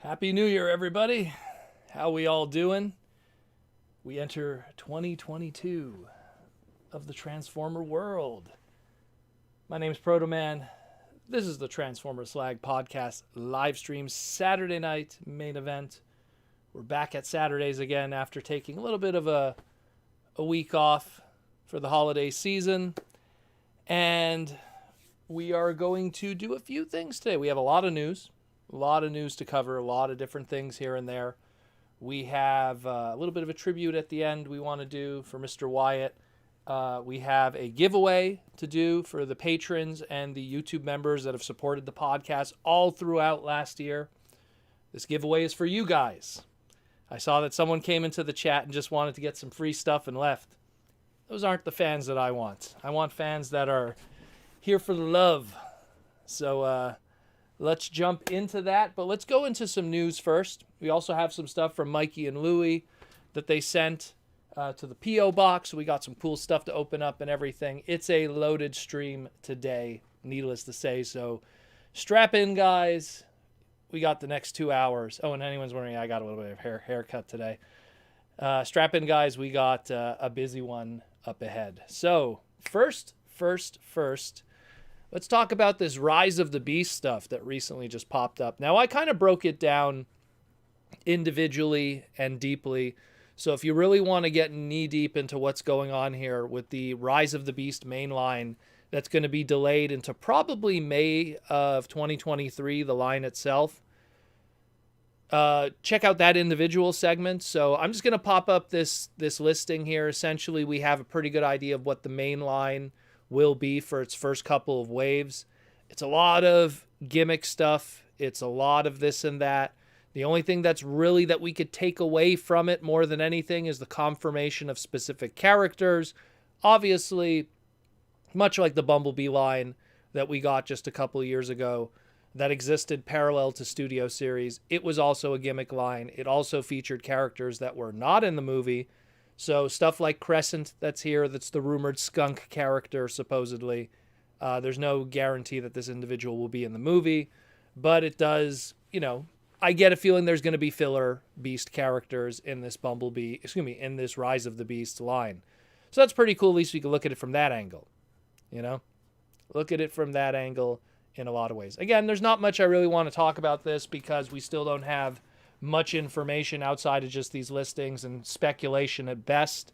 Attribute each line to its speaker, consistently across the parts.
Speaker 1: Happy New Year, everybody. How we all doing? We enter 2022 of the Transformer world. My name's Protoman. This is the Transformer Slag podcast live stream Saturday night main event. We're back at Saturdays again after taking a little bit of a week off for the holiday season. And we are going to do a few things today. We have a lot of news. A lot of news to cover, a lot of different things here and there. We have a little bit of a tribute at the end we want to do for Mr. Wyatt. We have a giveaway to do for the patrons and the YouTube members that have supported the podcast all throughout last year. This giveaway is for you guys. I saw that someone came into the chat and just wanted to get some free stuff and left. Those aren't the fans that I want. I want fans that are here for the love. So, let's jump into that, but let's go into some news first. We also have some stuff from Mikey and Louie that they sent to the P.O. box. We got some cool stuff to open up and everything. It's a loaded stream today, needless to say, so strap in, guys. We got the next 2 hours. Oh, and anyone's wondering, I got a little bit of haircut today. Strap in, guys. We got a busy one up ahead. So, first, let's talk about this Rise of the Beast stuff that recently just popped up. Now, I kind of broke it down individually and deeply. So if you really want to get knee-deep into what's going on here with the Rise of the Beast mainline, that's going to be delayed into probably May of 2023, the line itself. Check out that individual segment. So I'm just going to pop up this listing here. Essentially, we have a pretty good idea of what the main line will be for its first couple of waves. It's a lot of gimmick stuff. It's a lot of this and that. The only thing that's really that we could take away from it more than anything is the confirmation of specific characters. Obviously, much like the Bumblebee line that we got just a couple of years ago that existed parallel to Studio Series, it was also a gimmick line. It also featured characters that were not in the movie. So stuff like Crescent that's here, that's the rumored skunk character, supposedly. There's no guarantee that this individual will be in the movie, but it does, I get a feeling there's going to be filler Beast characters in this in this Rise of the Beast line. So that's pretty cool. At least we can look at it from that angle, Look at it from that angle in a lot of ways. Again, there's not much I really want to talk about this because we still don't have much information outside of just these listings and speculation at best.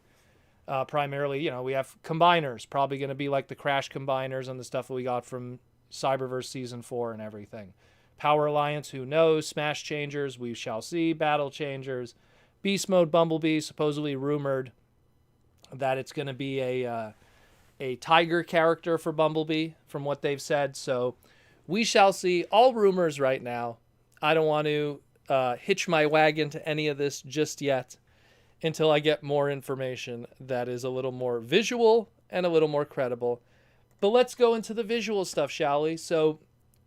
Speaker 1: Primarily, we have combiners, probably going to be like the Crash combiners and the stuff that we got from Cyberverse Season 4 and everything. Power Alliance, who knows? Smash Changers, we shall see. Battle Changers. Beast Mode Bumblebee, supposedly rumored that it's going to be a tiger character for Bumblebee, from what they've said. So we shall see. All rumors right now. I don't want to hitch my wagon to any of this just yet until I get more information that is a little more visual and a little more credible. But let's go into the visual stuff, shall we? So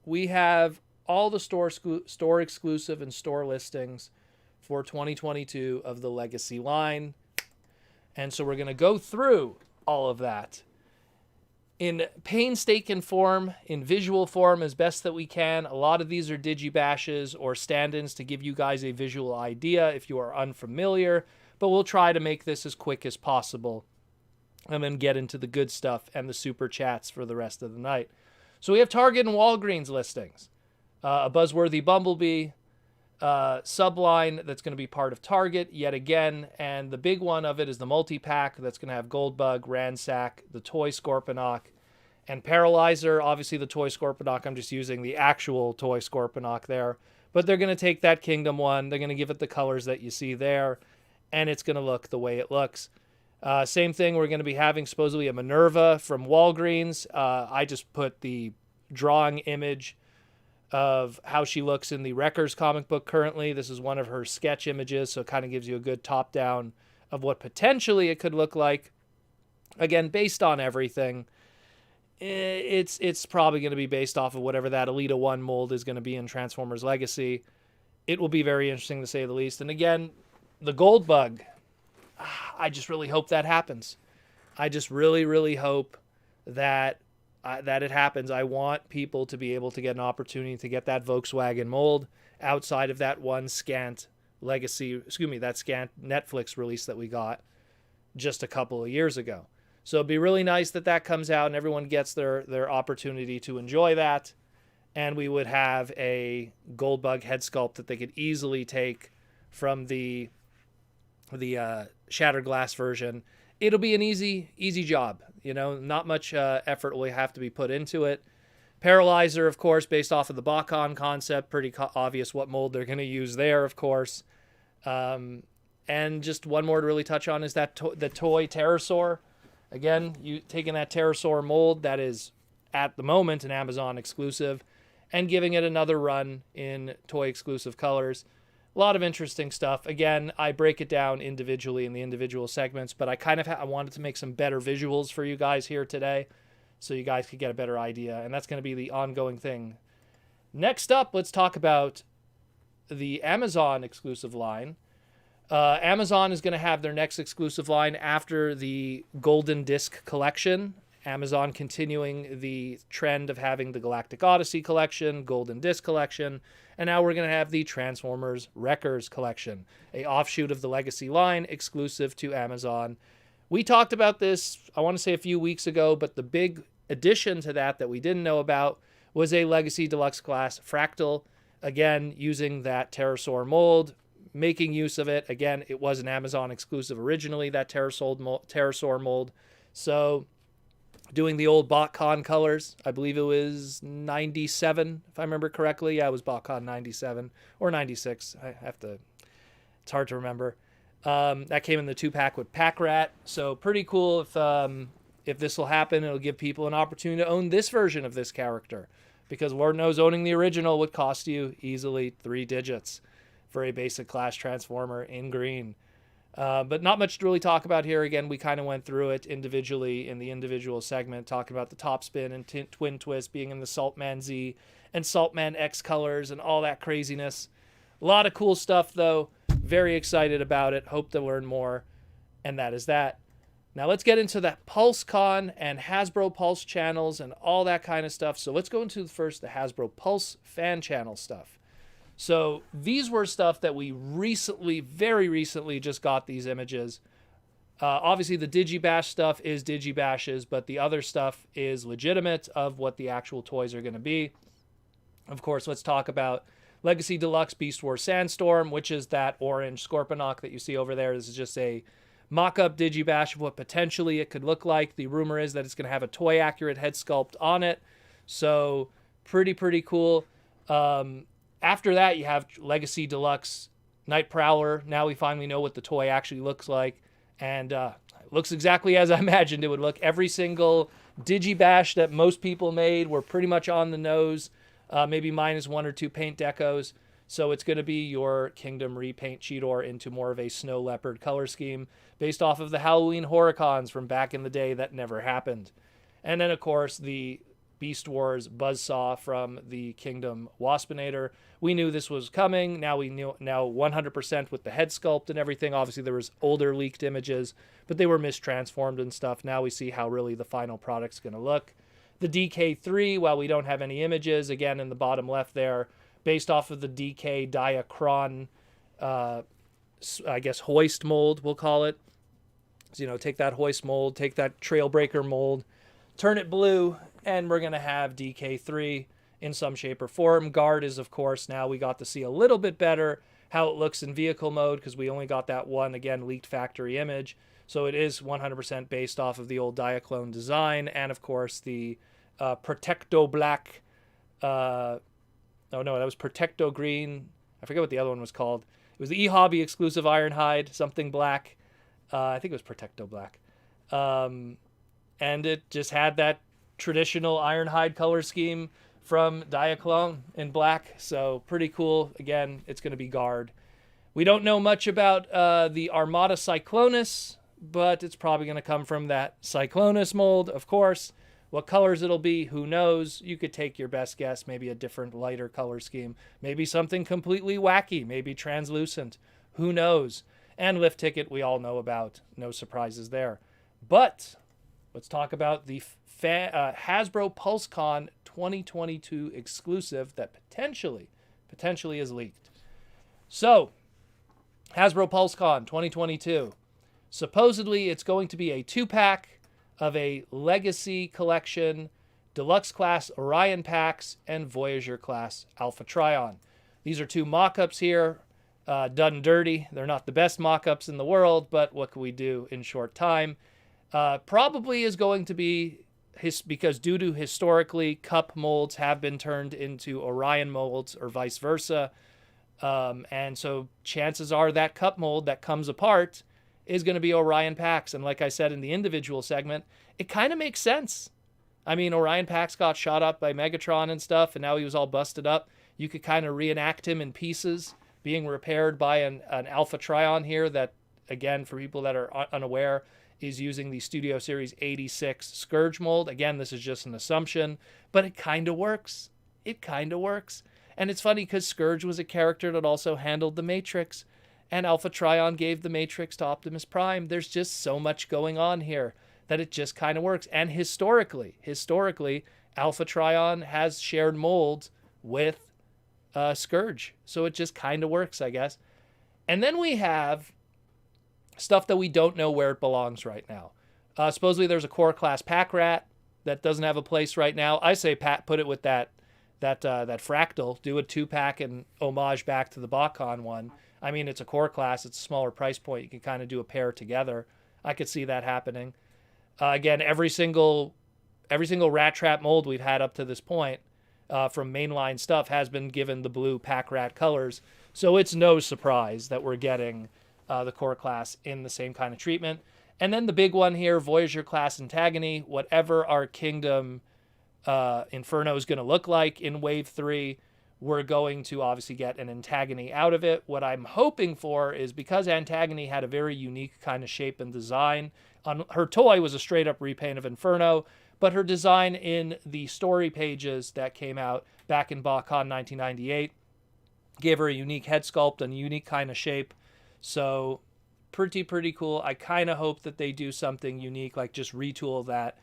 Speaker 1: we have all the store exclusive and store listings for 2022 of the Legacy line. And so we're going to go through all of that in painstaking form, in visual form as best that we can. A lot of these are digibashes or stand-ins to give you guys a visual idea if you are unfamiliar, but we'll try to make this as quick as possible and then get into the good stuff and the super chats for the rest of the night. So we have Target and Walgreens listings. A buzzworthy Bumblebee subline that's going to be part of Target yet again, and the big one of it is the multi-pack that's going to have Goldbug, Ransack, the toy Scorponok, and Paralyzer. Obviously the toy Scorponok, I'm just using the actual toy Scorponok there, but they're going to take that Kingdom one, they're going to give it the colors that you see there, and it's going to look the way it looks. Same thing, we're going to be having supposedly a Minerva from Walgreens. I just put the drawing image of how she looks in the Wreckers comic book currently. This is one of her sketch images, so it kind of gives you a good top-down of what potentially it could look like. Again, based on everything, it's probably going to be based off of whatever that Elita 1 mold is going to be in Transformers Legacy. It will be very interesting to say the least. And again, the Goldbug, I just really hope that happens. I just really, really hope that that it happens. I want people to be able to get an opportunity to get that Volkswagen mold outside of that one scant that scant Netflix release that we got just a couple of years ago. So it'd be really nice that that comes out and everyone gets their opportunity to enjoy that. And we would have a Goldbug head sculpt that they could easily take from the Shattered Glass version. It'll be an easy job. You know, not much effort will have to be put into it. Paralyzer, of course, based off of the Bakon concept. Pretty obvious what mold they're going to use there, of course. And just one more to really touch on is that the toy pterosaur. Again, you taking that pterosaur mold that is at the moment an Amazon exclusive and giving it another run in toy exclusive colors. A lot of interesting stuff. Again, I break it down individually in the individual segments, but I wanted to make some better visuals for you guys here today so you guys could get a better idea, and that's going to be the ongoing thing. Next up, let's talk about the Amazon exclusive line. Amazon is going to have their next exclusive line after the Golden Disc collection. Amazon continuing the trend of having the Galactic Odyssey collection, Golden Disc collection, and now we're going to have the Transformers Wreckers collection, a offshoot of the Legacy line exclusive to Amazon. We talked about this, I want to say a few weeks ago, but the big addition to that we didn't know about was a Legacy Deluxe Class Fractal, again, using that pterosaur mold, making use of it. Again, it was an Amazon exclusive originally, that pterosaur mold. So doing the old BotCon colors, I believe it was 97, if I remember correctly. Yeah, it was BotCon 97 or 96. It's hard to remember. That came in the 2-pack with Pack Rat. So pretty cool if this will happen. It'll give people an opportunity to own this version of this character, because Lord knows owning the original would cost you easily 3 digits for a basic class Transformer in green. But not much to really talk about here. Again, we kind of went through it individually in the individual segment, talking about the Top Spin and Twin Twist being in the Saltman Z and Saltman X colors and all that craziness. A lot of cool stuff, though. Very excited about it. Hope to learn more. And that is that. Now let's get into that PulseCon and Hasbro Pulse channels and all that kind of stuff. So let's go into the Hasbro Pulse fan channel stuff. So these were stuff that we very recently just got these images. Obviously the Digibash stuff is Digibashes, but the other stuff is legitimate of what the actual toys are going to be. Of course, let's talk about Legacy Deluxe Beast Wars Sandstorm, which is that orange Scorponok that you see over there. This is just a mock-up Digibash of what potentially it could look like. The rumor is that it's going to have a toy-accurate head sculpt on it. So pretty cool. After that, you have Legacy Deluxe Night Prowler. Now we finally know what the toy actually looks like. And it looks exactly as I imagined it would look. Every single Digibash that most people made were pretty much on the nose. Maybe minus 1 or 2 paint decos. So it's going to be your Kingdom repaint Cheetor into more of a snow leopard color scheme based off of the Halloween Horicons from back in the day that never happened. And then, of course, the Beast Wars Buzzsaw from the Kingdom Waspinator. We knew this was coming. Now we knew 100% with the head sculpt and everything. Obviously, there was older leaked images, but they were mistransformed and stuff. Now we see how really the final product's going to look. The DK3, while we don't have any images, again in the bottom left there, based off of the DK Diachron, I guess hoist mold, we'll call it. So, take that hoist mold, take that Trailbreaker mold, turn it blue, and we're going to have DK3 in some shape or form. Guard is, of course, now we got to see a little bit better how it looks in vehicle mode, because we only got that one, again, leaked factory image. So it is 100% based off of the old Diaclone design, and, of course, the Protecto Black... that was Protecto Green. I forget what the other one was called. It was the eHobby exclusive Ironhide, something black. I think it was Protecto Black. And it just had that traditional Ironhide color scheme from Diaclone in black. So pretty cool. Again, it's going to be Guard. We don't know much about the Armada Cyclonus, but it's probably going to come from that Cyclonus mold, of course. What colors it'll be, who knows? You could take your best guess, maybe a different lighter color scheme, maybe something completely wacky, maybe translucent, who knows? And Lift Ticket we all know about, no surprises there. But Let's talk about the Hasbro PulseCon 2022 exclusive that potentially is leaked. So, Hasbro PulseCon 2022. Supposedly, it's going to be a 2-pack of a Legacy Collection, Deluxe Class Orion packs, and Voyager Class Alpha Trion. These are 2 mock-ups here, done and dirty. They're not the best mock-ups in the world, but what can we do in short time? Probably is going to be, because due to historically, cup molds have been turned into Orion molds or vice versa. And so chances are that cup mold that comes apart is going to be Orion packs. And like I said in the individual segment, it kind of makes sense. I mean, Orion Pax got shot up by Megatron and stuff, and now he was all busted up. You could kind of reenact him in pieces, being repaired by an Alpha Trion here that, again, for people that are unaware, is using the Studio Series 86 Scourge mold. Again, this is just an assumption, but it kind of works. It kind of works. And it's funny because Scourge was a character that also handled the Matrix, and Alpha Trion gave the Matrix to Optimus Prime. There's just so much going on here that it just kind of works. And historically, Alpha Trion has shared molds with Scourge. So it just kind of works, I guess. And then we have stuff that we don't know where it belongs right now. Supposedly there's a core class pack rat that doesn't have a place right now. I say, Pat, put it with that fractal. Do a 2-pack and homage back to the BotCon one. I mean, it's a core class. It's a smaller price point. You can kind of do a pair together. I could see that happening. Again, every single Rat Trap mold we've had up to this point from mainline stuff has been given the blue pack rat colors. So it's no surprise that we're getting the core class in the same kind of treatment. And then the big one here, Voyager class Antagony, whatever our Kingdom Inferno is going to look like in Wave 3, we're going to obviously get an Antagony out of it. What I'm hoping for is, because Antagony had a very unique kind of shape and design, her toy was a straight up repaint of Inferno, but her design in the story pages that came out back in BotCon 1998 gave her a unique head sculpt and a unique kind of shape. So pretty cool. I kind of hope that they do something unique, like just retool that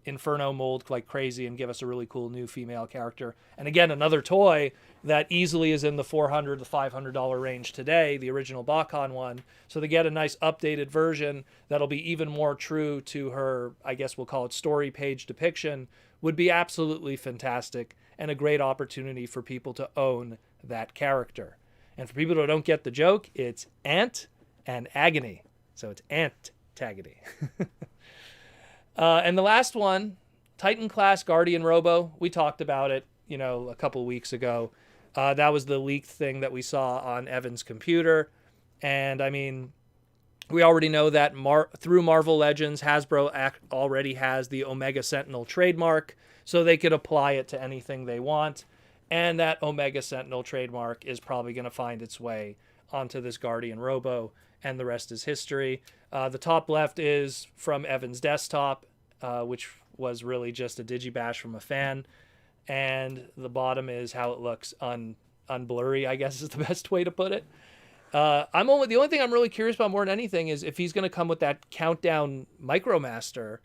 Speaker 1: Inferno mold like crazy and give us a really cool new female character. And again, another toy that easily is in the $400 to $500 range today, the original BotCon one. So they get a nice updated version that'll be even more true to her, I guess we'll call it story page depiction, would be absolutely fantastic and a great opportunity for people to own that character. And for people who don't get the joke, it's Ant and Agony. So it's Ant-Tagony. And the last one, Titan class Guardian Robo. We talked about it, a couple weeks ago. That was the leaked thing that we saw on Evan's computer. And I mean, we already know that through Marvel Legends, Hasbro already has the Omega Sentinel trademark, so they could apply it to anything they want. And that Omega Sentinel trademark is probably going to find its way onto this Guardian Robo, and the rest is history. The top left is from Evan's desktop, which was really just a digibash from a fan. And the bottom is how it looks unblurry, I guess is the best way to put it. The only thing I'm really curious about more than anything is if he's going to come with that countdown Micromaster.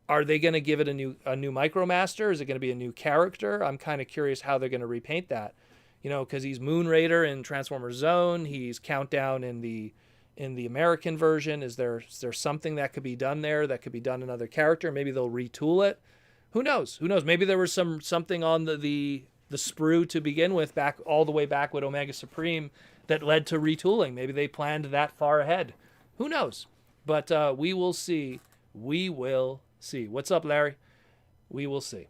Speaker 1: Are they going to give it a new Micromaster? Is it going to be a new character? I'm kind of curious how they're going to repaint that. Because he's Moon Raider in Transformers Zone. He's Countdown in the American version. Is there something that could be done there that could be done another character? Maybe they'll retool it. Who knows? Maybe there was something on the sprue to begin with, all the way back with Omega Supreme, that led to retooling. Maybe they planned that far ahead. Who knows? But we will see. We will see. What's up, Larry? We will see.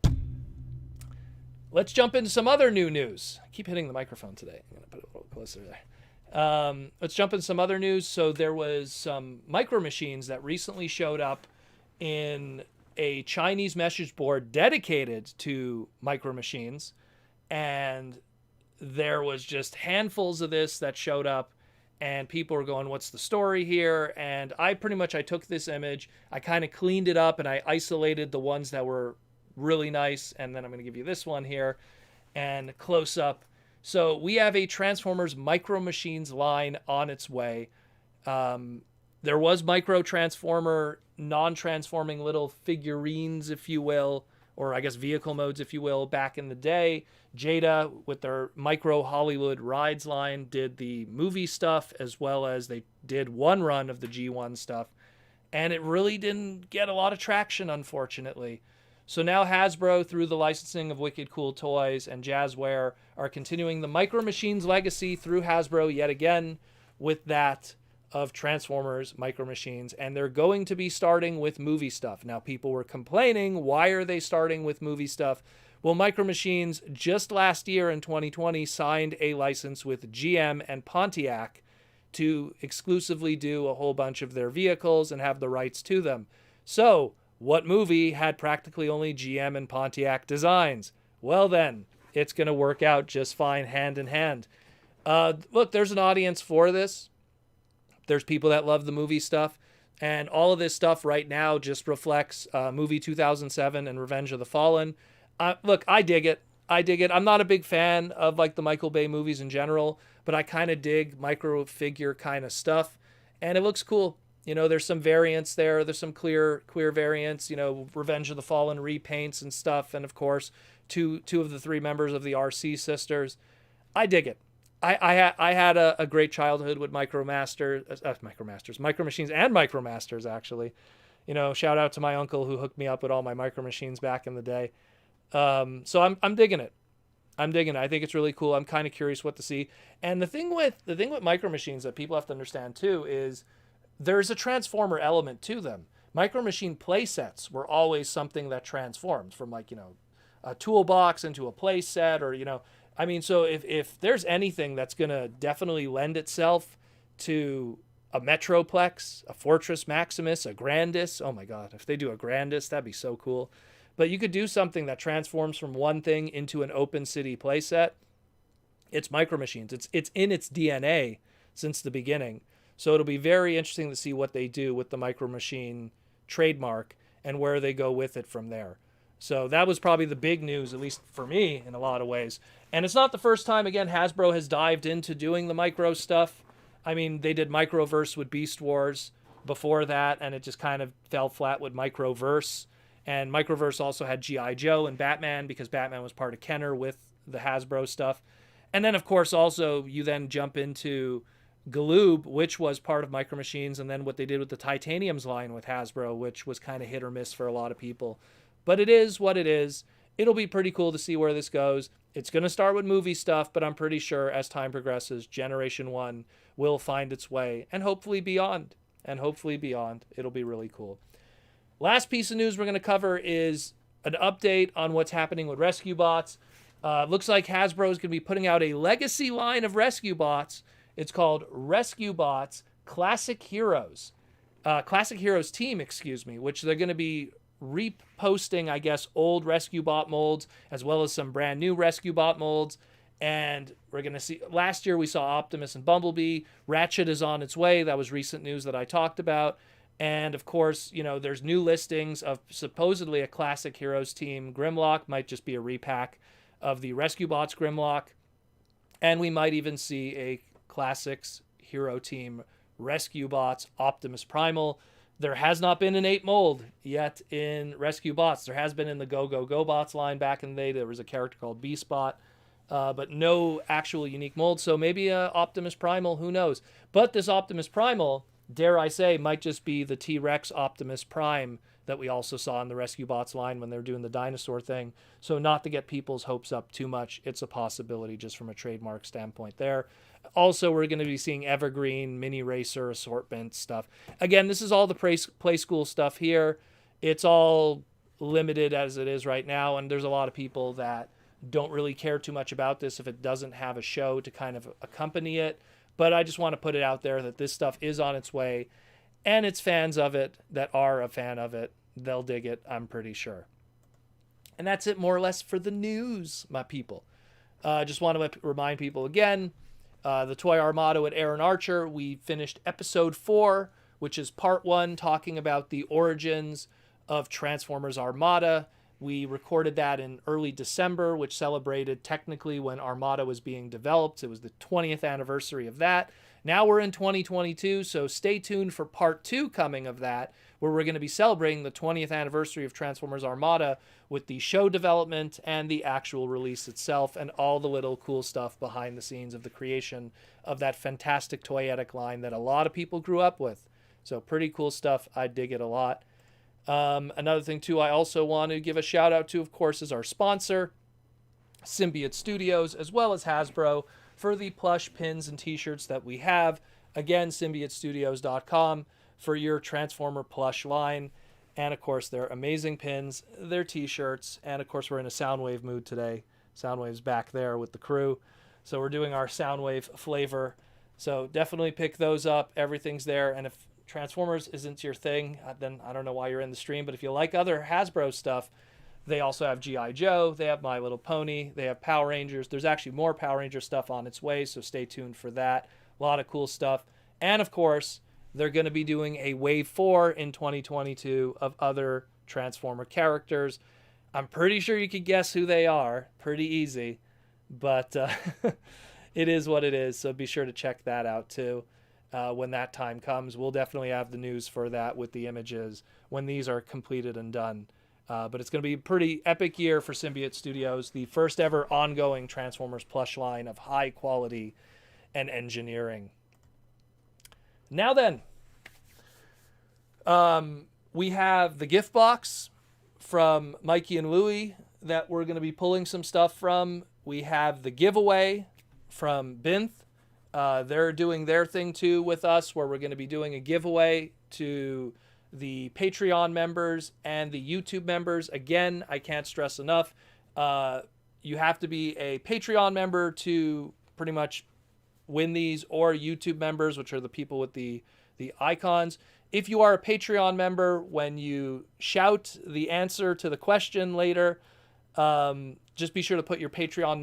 Speaker 1: Let's jump into some other new news. I keep hitting the microphone today. I'm going to put it a little closer there. Let's jump into some other news. So there was some Micro Machines that recently showed up in a Chinese message board dedicated to Micro Machines. And there was just handfuls of this that showed up. And people were going, what's the story here? And I took this image, I kind of cleaned it up, and I isolated the ones that were really nice. And then I'm going to give you this one here and close up. So we have a Transformers Micro Machines line on its way. There was Micro Transformer non-transforming little figurines, if you will, or I guess vehicle modes, if you will, back in the day. Jada, with their Micro Hollywood Rides line, did the movie stuff, as well as they did one run of the G1 stuff. And it really didn't get a lot of traction, unfortunately. So now Hasbro, through the licensing of Wicked Cool Toys and Jazzware, are continuing the Micro Machines legacy through Hasbro yet again with that of Transformers Micro Machines. And they're going to be starting with movie stuff. Now, people were complaining, why are they starting with movie stuff? Well, Micro Machines just last year in 2020 signed a license with GM and Pontiac to exclusively do a whole bunch of their vehicles and have the rights to them. So, what movie had practically only GM and Pontiac designs? Well then, it's going to work out just fine hand in hand. Look, there's an audience for this. There's people that love the movie stuff. And all of this stuff right now just reflects movie 2007 and Revenge of the Fallen. Look, I dig it. I'm not a big fan of like the Michael Bay movies in general, but I kind of dig micro figure kind of stuff. And it looks cool. You know, there's some variants there. There's some clear variants, you know, Revenge of the Fallen repaints and stuff. And of course, two of the three members of the RC sisters. I dig it. I had a great childhood with Micro Machines and Micromasters, actually. You know, shout out to my uncle who hooked me up with all my Micro Machines back in the day. So I'm digging it. I think it's really cool. I'm kind of curious what to see. And the thing with Micro Machines that people have to understand too is there's a transformer element to them. Micro Machine play sets were always something that transforms from, like, you know, a toolbox into a play set, or, you know, I mean, so if there's anything that's going to definitely lend itself to a Metroplex, a Fortress Maximus, a Grandis, oh my God, if they do a Grandis, that'd be so cool. But you could do something that transforms from one thing into an open city playset. It's Micro Machines. It's in its DNA since the beginning. So it'll be very interesting to see what they do with the Micro Machine trademark and where they go with it from there. So that was probably the big news, at least for me, in a lot of ways. And it's not the first time, again, Hasbro has dived into doing the micro stuff. I mean, they did Microverse with Beast Wars before that, and it just kind of fell flat with Microverse. And Microverse also had G.I. Joe and Batman, because Batman was part of Kenner with the Hasbro stuff. And then, of course, also you then jump into Galoob, which was part of Micro Machines, and then what they did with the Titaniums line with Hasbro, which was kind of hit or miss for a lot of people. But it is what it is. It'll be pretty cool to see where this goes. It's going to start with movie stuff, but I'm pretty sure as time progresses, Generation 1 will find its way, and hopefully beyond. It'll be really cool. Last piece of news we're going to cover is an update on what's happening with Rescue Bots. Looks like Hasbro is going to be putting out a legacy line of Rescue Bots. It's called Rescue Bots Classic Heroes. Classic Heroes Team, which they're going to be reposting, I guess, old Rescue Bot molds, as well as some brand new Rescue Bot molds. And we're going to see, last year we saw Optimus and Bumblebee. Ratchet is on its way. That was recent news that I talked about. And of course, you know, there's new listings of supposedly a Classic Heroes Team Grimlock. Might just be a repack of the Rescue Bots Grimlock. And we might even see a Classics Hero Team Rescue Bots Optimus Primal. There has not been an 8 mold yet in Rescue Bots. There has been in the Go Go Go Bots line back in the day. There was a character called Beastbot, but no actual unique mold. So maybe Optimus Primal, who knows? But this Optimus Primal, dare I say, might just be the T-Rex Optimus Prime that we also saw in the Rescue Bots line when they were doing the dinosaur thing. So not to get people's hopes up too much, it's a possibility just from a trademark standpoint there. Also, we're going to be seeing Evergreen, Mini Racer, assortment stuff. Again, this is all the Play School stuff here. It's all limited as it is right now, and there's a lot of people that don't really care too much about this if it doesn't have a show to kind of accompany it. But I just want to put it out there that this stuff is on its way, and it's fans of it that are a fan of it. They'll dig it, I'm pretty sure. And that's it more or less for the news, my people. Just want to remind people again, the Toy Armada with Aaron Archer, we finished episode 4, which is part 1, talking about the origins of Transformers Armada. We recorded that in early December, which celebrated technically when Armada was being developed. It was the 20th anniversary of that. Now we're in 2022, so stay tuned for part 2 coming of that, where we're going to be celebrating the 20th anniversary of Transformers Armada with the show development and the actual release itself and all the little cool stuff behind the scenes of the creation of that fantastic toyetic line that a lot of people grew up with. So pretty cool stuff. I dig it a lot. Another thing, too, I also want to give a shout out to, of course, is our sponsor, Symbiote Studios, as well as Hasbro, for the plush pins and t-shirts that we have. Again, symbiotestudios.com for your Transformer plush line. And, of course, their amazing pins, their t-shirts, and, of course, we're in a Soundwave mood today. Soundwave's back there with the crew. So we're doing our Soundwave flavor. So definitely pick those up. Everything's there. And if Transformers isn't your thing, then I don't know why you're in the stream. But if you like other Hasbro stuff, they also have G.I. Joe. They have My Little Pony. They have Power Rangers. There's actually more Power Ranger stuff on its way, so stay tuned for that. A lot of cool stuff. And, of course, they're going to be doing a Wave 4 in 2022 of other Transformer characters. I'm pretty sure you could guess who they are. Pretty easy. But it is what it is, so be sure to check that out, too. When that time comes, we'll definitely have the news for that with the images when these are completed and done. But it's going to be a pretty epic year for Symbiote Studios, the first ever ongoing Transformers plush line of high quality and engineering. Now then, we have the gift box from Mikey and Louie that we're going to be pulling some stuff from. We have the giveaway from Binth. They're doing their thing too with us, where we're going to be doing a giveaway to the Patreon members and the YouTube members. Again, I can't stress enough, you have to be a Patreon member to pretty much win these, or YouTube members, which are the people with the icons. If you are a Patreon member, when you shout the answer to the question later, just be sure to put your Patreon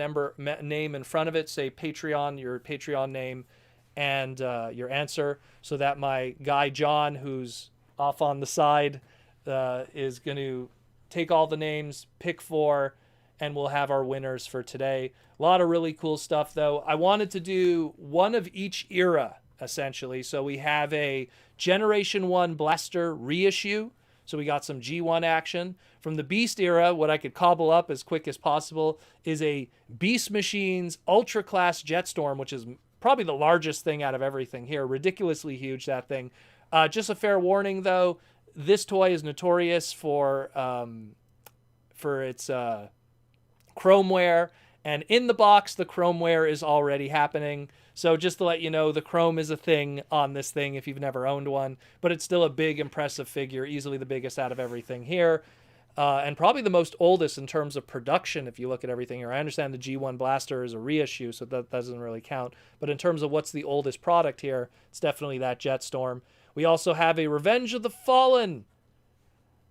Speaker 1: name in front of it. Say Patreon, your Patreon name, and your answer, so that my guy John, who's off on the side, is going to take all the names, pick 4, and we'll have our winners for today. A lot of really cool stuff, though. I wanted to do one of each era, essentially. So we have a Generation 1 Blaster reissue. So we got some G1 action. From the Beast era, what I could cobble up as quick as possible is a Beast Machines Ultra Class Jetstorm, which is probably the largest thing out of everything here. Ridiculously huge, that thing. Just a fair warning, though, this toy is notorious for its chromeware, and in the box, the chromeware is already happening. So just to let you know, the chrome is a thing on this thing if you've never owned one, but it's still a big, impressive figure, easily the biggest out of everything here, and probably the most oldest in terms of production if you look at everything here. I understand the G1 Blaster is a reissue, so that doesn't really count, but in terms of what's the oldest product here, it's definitely that Jetstorm. We also have a Revenge of the Fallen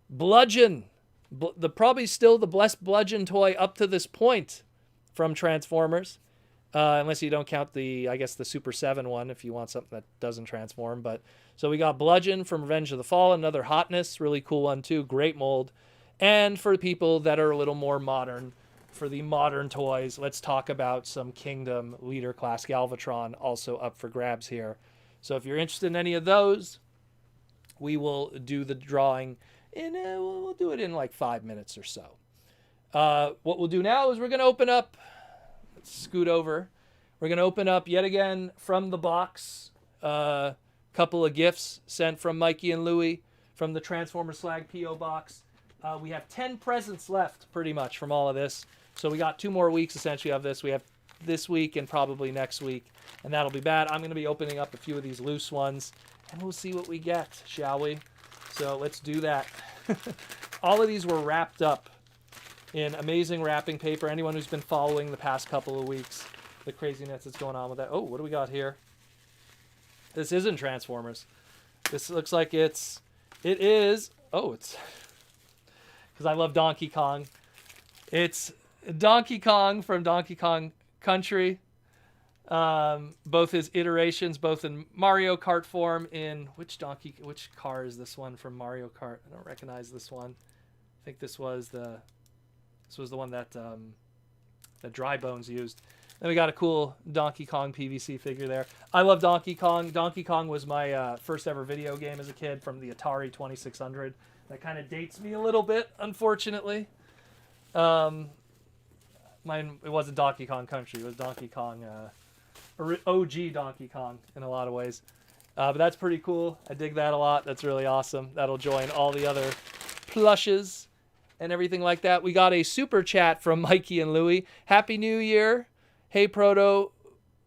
Speaker 1: Bludgeon, probably still the best Bludgeon toy up to this point from Transformers, unless you don't count the Super 7 one if you want something that doesn't transform. But so we got Bludgeon from Revenge of the Fallen, another hotness, really cool one too, great mold. And for people that are a little more modern, for the modern toys, let's talk about some Kingdom Leader Class Galvatron, also up for grabs here. So if you're interested in any of those, we will do the drawing we'll do it in like 5 minutes or so. What we'll do now is we're going to open up, let's scoot over. We're going to open up yet again from the box, a couple of gifts sent from Mikey and Louie from the Transformer Slag P.O. box. We have 10 presents left pretty much from all of this. So we got 2 more weeks essentially of this. We have this week and probably next week, and that'll be bad. I'm going to be opening up a few of these loose ones, and we'll see what we get, shall we? So let's do that. All of these were wrapped up in amazing wrapping paper. Anyone who's been following the past couple of weeks, the craziness that's going on with that. Oh, what do we got here? This isn't Transformers. This looks like it is, it's, because I love Donkey Kong. It's Donkey Kong from Donkey Kong Country. Both his iterations, both in Mario Kart form. In which car is this one from Mario Kart? I don't recognize this one. I think this was the one that Dry Bones used. Then we got a cool Donkey Kong PVC figure there. I love Donkey Kong. Donkey Kong was my first ever video game as a kid from the Atari 2600. That kind of dates me a little bit, unfortunately. Mine, it wasn't Donkey Kong Country. It was Donkey Kong, OG Donkey Kong in a lot of ways. But that's pretty cool. I dig that a lot. That's really awesome. That'll join all the other plushes and everything like that. We got a super chat from Mikey and Louie. Happy New Year. Hey, Proto,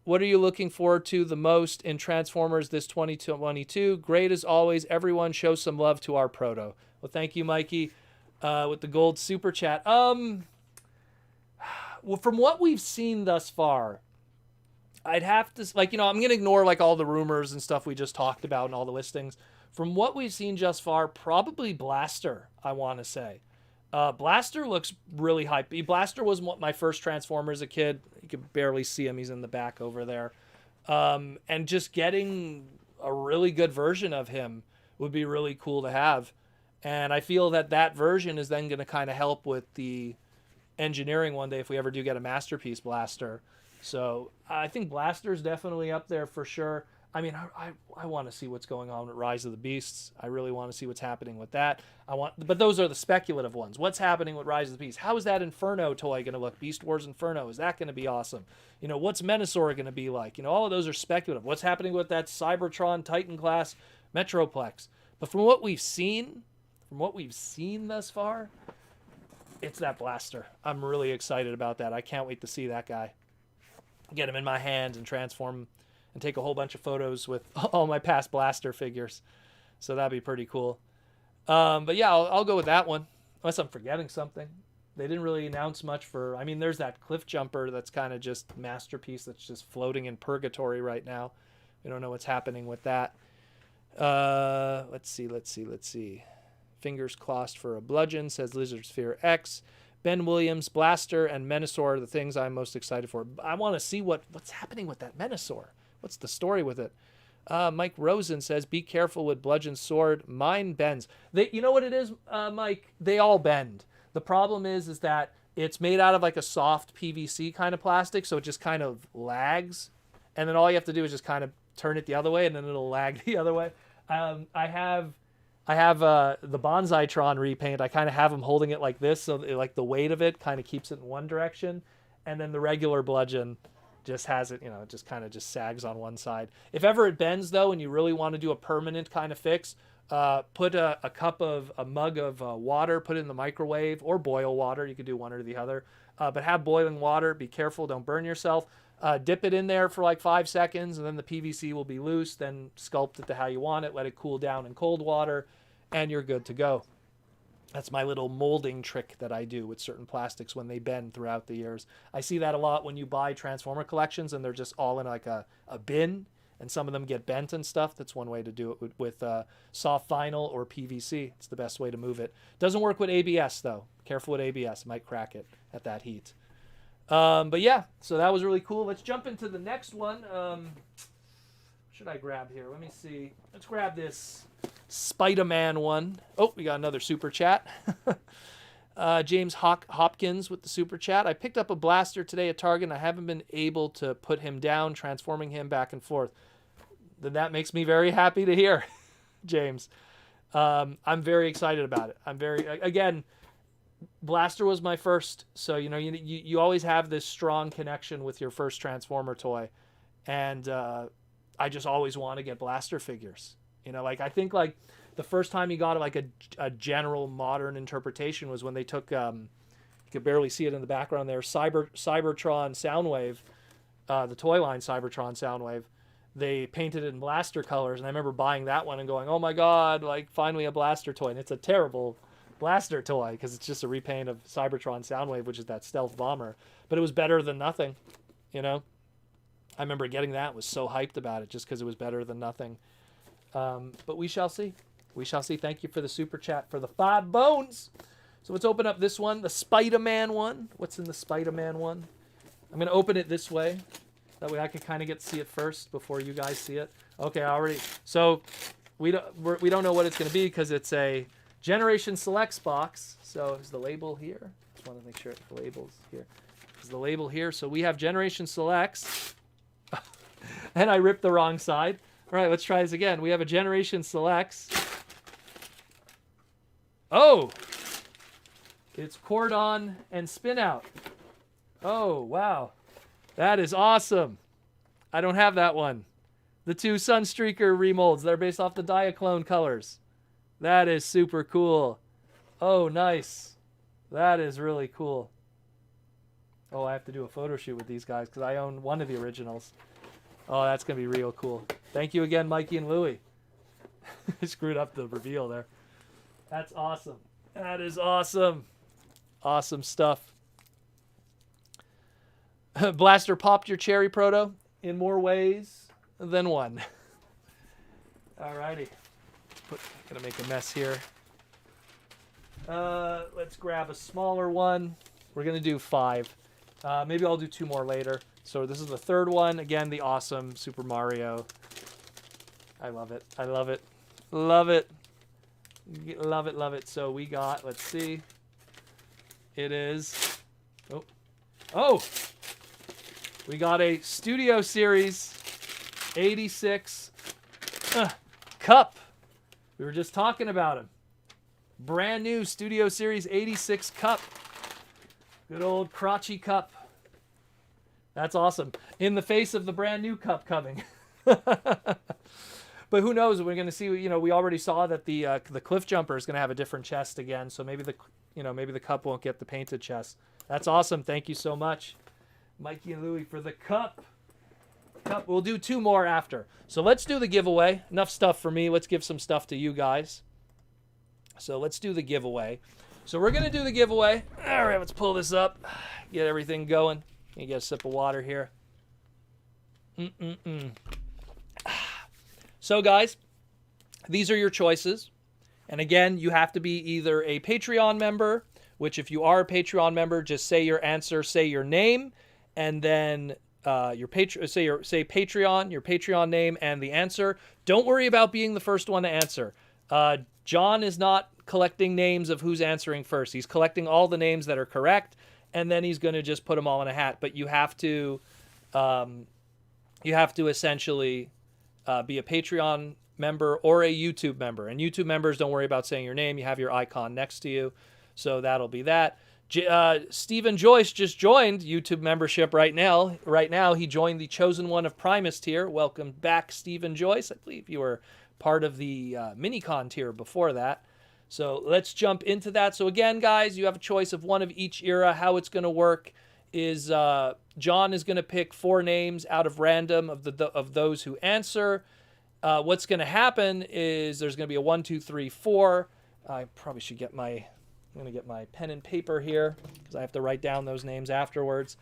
Speaker 1: what are you looking forward to the most in Transformers this 2022? Great as always. Everyone show some love to our Proto. Well, thank you, Mikey, with the gold super chat. Well, from what we've seen thus far, I'd have to, like, I'm going to ignore, like, all the rumors and stuff we just talked about and all the listings. From what we've seen just far, probably Blaster, I want to say. Blaster looks really hype. Blaster was my first Transformer as a kid. You could barely see him. He's in the back over there. And just getting a really good version of him would be really cool to have. And I feel that version is then going to kind of help with the engineering one day if we ever do get a Masterpiece Blaster. So I think Blaster's definitely up there for sure. I mean, I want to see what's going on with Rise of the Beasts. I really want to see what's happening with that. But those are the speculative ones. What's happening with Rise of the Beasts? How is that Inferno toy going to look? Beast Wars Inferno, is that going to be awesome? What's Menasor going to be like? All of those are speculative. What's happening with that Cybertron Titan class Metroplex? But from what we've seen thus far, it's that Blaster. I'm really excited about that. I can't wait to see that guy. Get him in my hands and transform him and take a whole bunch of photos with all my past Blaster figures. So that'd be pretty cool. But yeah, I'll go with that one. Unless I'm forgetting something. They didn't really announce much for... I mean, there's that Cliff Jumper that's kind of just Masterpiece that's just floating in purgatory right now. We don't know what's happening with that. Let's see. Fingers crossed for a Bludgeon, says Lizard Sphere X. Ben Williams, Blaster, and Menasor are the things I'm most excited for. I want to see what's happening with that Menasor. What's the story with it? Mike Rosen says, be careful with Bludgeon's sword. Mine bends. You know what it is, Mike? They all bend. The problem is that it's made out of like a soft PVC kind of plastic, so it just kind of lags. And then all you have to do is just kind of turn it the other way, and then it'll lag the other way. I have the Bonsaitron repaint. I kind of have them holding it like this, so like the weight of it kind of keeps it in one direction. And then the regular Bludgeon just has it, it just kind of just sags on one side. If ever it bends, though, and you really want to do a permanent kind of fix, put a mug of water, put it in the microwave, or boil water. You could do one or the other. But have boiling water. Be careful. Don't burn yourself. Dip it in there for like 5 seconds, and then the PVC will be loose. Then sculpt it to how you want it. Let it cool down in cold water, and you're good to go. That's my little molding trick that I do with certain plastics when they bend throughout the years. I see that a lot when you buy Transformer collections and they're just all in like a bin, and some of them get bent and stuff. That's one way to do it with soft vinyl or PVC. It's the best way to move it. Doesn't work with ABS, though. Careful with ABS. It might crack it at that heat. But yeah, so that was really cool. Let's jump into the next one. What should I grab here? Let me see. Let's grab this Spider-Man one. Oh, we got another super chat. James Hopkins with the super chat. I picked up a Blaster today at Target, and I haven't been able to put him down, transforming him back and forth. Then that makes me very happy to hear, James. I'm very excited about it. Again, Blaster was my first, so you always have this strong connection with your first Transformer toy, and I just always want to get Blaster figures. I think like the first time you got like a general modern interpretation was when they took, you could barely see it in the background there, Cybertron Soundwave, the toy line Cybertron Soundwave. They painted it in Blaster colors, and I remember buying that one and going, oh my god, like finally a Blaster toy. And it's a terrible Blaster toy because it's just a repaint of Cybertron Soundwave, which is that stealth bomber. But it was better than nothing, I remember getting that, was so hyped about it just because it was better than nothing. But we shall see. We shall see. Thank you for the super chat for the 5 bones. So let's open up this one, the Spider-Man one. What's in the Spider-Man one? I'm going to open it this way. That way I can kind of get to see it first before you guys see it. Okay, already. So we don't know what it's going to be because it's a Generation Selects box. So is the label here? Just want to make sure the label's here. is the label here. So we have Generation Selects. And I ripped the wrong side. All right, let's try this again. We have a Generation Selects. Oh! It's Cordon and Spin Out. Oh, wow. That is awesome. I don't have that one. The two Sunstreaker remolds. They're based off the Diaclone colors. That is super cool. Oh, nice. That is really cool. Oh, I have to do a photo shoot with these guys because I own one of the originals. Oh, that's going to be real cool. Thank you again, Mikey and Louie. I screwed up the reveal there. That's awesome. That is awesome. Awesome stuff. Blaster popped your cherry proto in more ways than one. Alrighty. Gonna make a mess here. Let's grab a smaller one. We're gonna do 5. Maybe I'll do 2 more later. So this is the third one. Again, the awesome Super Mario. I love it. I love it. Love it. Love it, love it. So we got, let's see. It is, oh! We got a Studio Series 86 cup. We were just talking about him. Brand new Studio Series 86 cup. Good old crotchy cup. That's awesome. In the face of the brand new cup coming. But who knows? We're going to see. You know, we already saw that the Cliff Jumper is going to have a different chest again. So maybe maybe the cup won't get the painted chest. That's awesome. Thank you so much, Mikey and Louie, for the cup. We'll do 2 more after. So let's do the giveaway. Enough stuff for me. Let's give some stuff to you guys. So let's do the giveaway. So we're going to do the giveaway. All right, let's pull this up. Get everything going. You get a sip of water here. So guys, these are your choices. And again, you have to be either a Patreon member, which if you are a Patreon member, just say your answer, say your name, and then say Patreon, your Patreon name and the answer. Don't worry about being the first one to answer. John is not collecting names of who's answering first. He's collecting all the names that are correct, and then he's going to just put them all in a hat. But you have to essentially be a Patreon member or a YouTube member. And YouTube members, don't worry about saying your name. You have your icon next to you. So that'll be that. Stephen Joyce just joined YouTube membership right now. Right now, he joined the Chosen One of Primus tier. Welcome back, Stephen Joyce. I believe you were part of the Minicon tier before that. So let's jump into that. So again, guys, you have a choice of one of each era. How it's going to work is John is going to pick 4 names out of random of those who answer. What's going to happen is there's going to be a 1, 2, 3, 4. I probably should get my... I'm going to get my pen and paper here because I have to write down those names afterwards.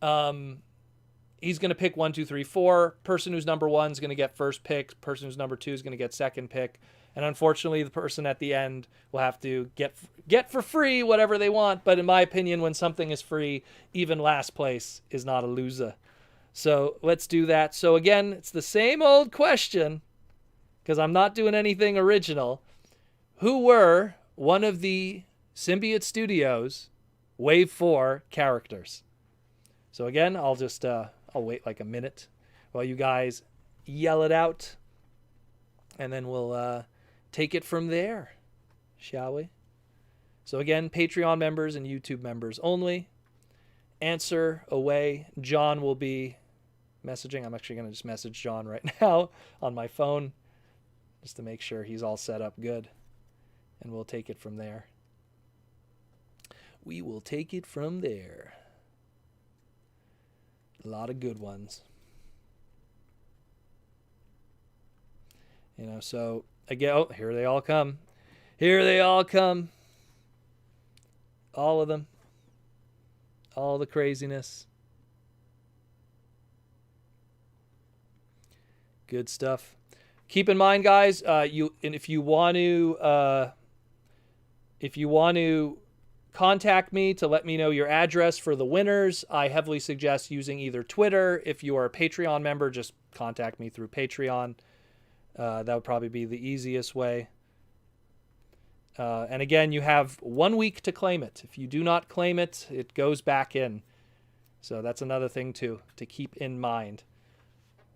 Speaker 1: He's going to pick 1, 2, 3, 4. Person who's number 1 is going to get first pick. Person who's number 2 is going to get second pick. And unfortunately, the person at the end will have to get for free whatever they want. But in my opinion, when something is free, even last place is not a loser. So let's do that. So again, it's the same old question because I'm not doing anything original. Who were one of the Symbiote Studios Wave 4 characters? So again, I'll just I'll wait like a minute while you guys yell it out, and then we'll take it from there, shall we? So again, Patreon members and YouTube members only. Answer away. John will be messaging. I'm actually going to just message John right now on my phone just to make sure he's all set up good, and we'll take it from there. We will take it from there. A lot of good ones. You know, so again, oh, here they all come. Here they all come. All of them. All the craziness. Good stuff. Keep in mind, guys, if you want to contact me to let me know your address for the winners, I heavily suggest using either Twitter. If you are a Patreon member, just contact me through Patreon. That would probably be the easiest way. And again, you have 1 week to claim it. If you do not claim it, it goes back in. So that's another thing to keep in mind.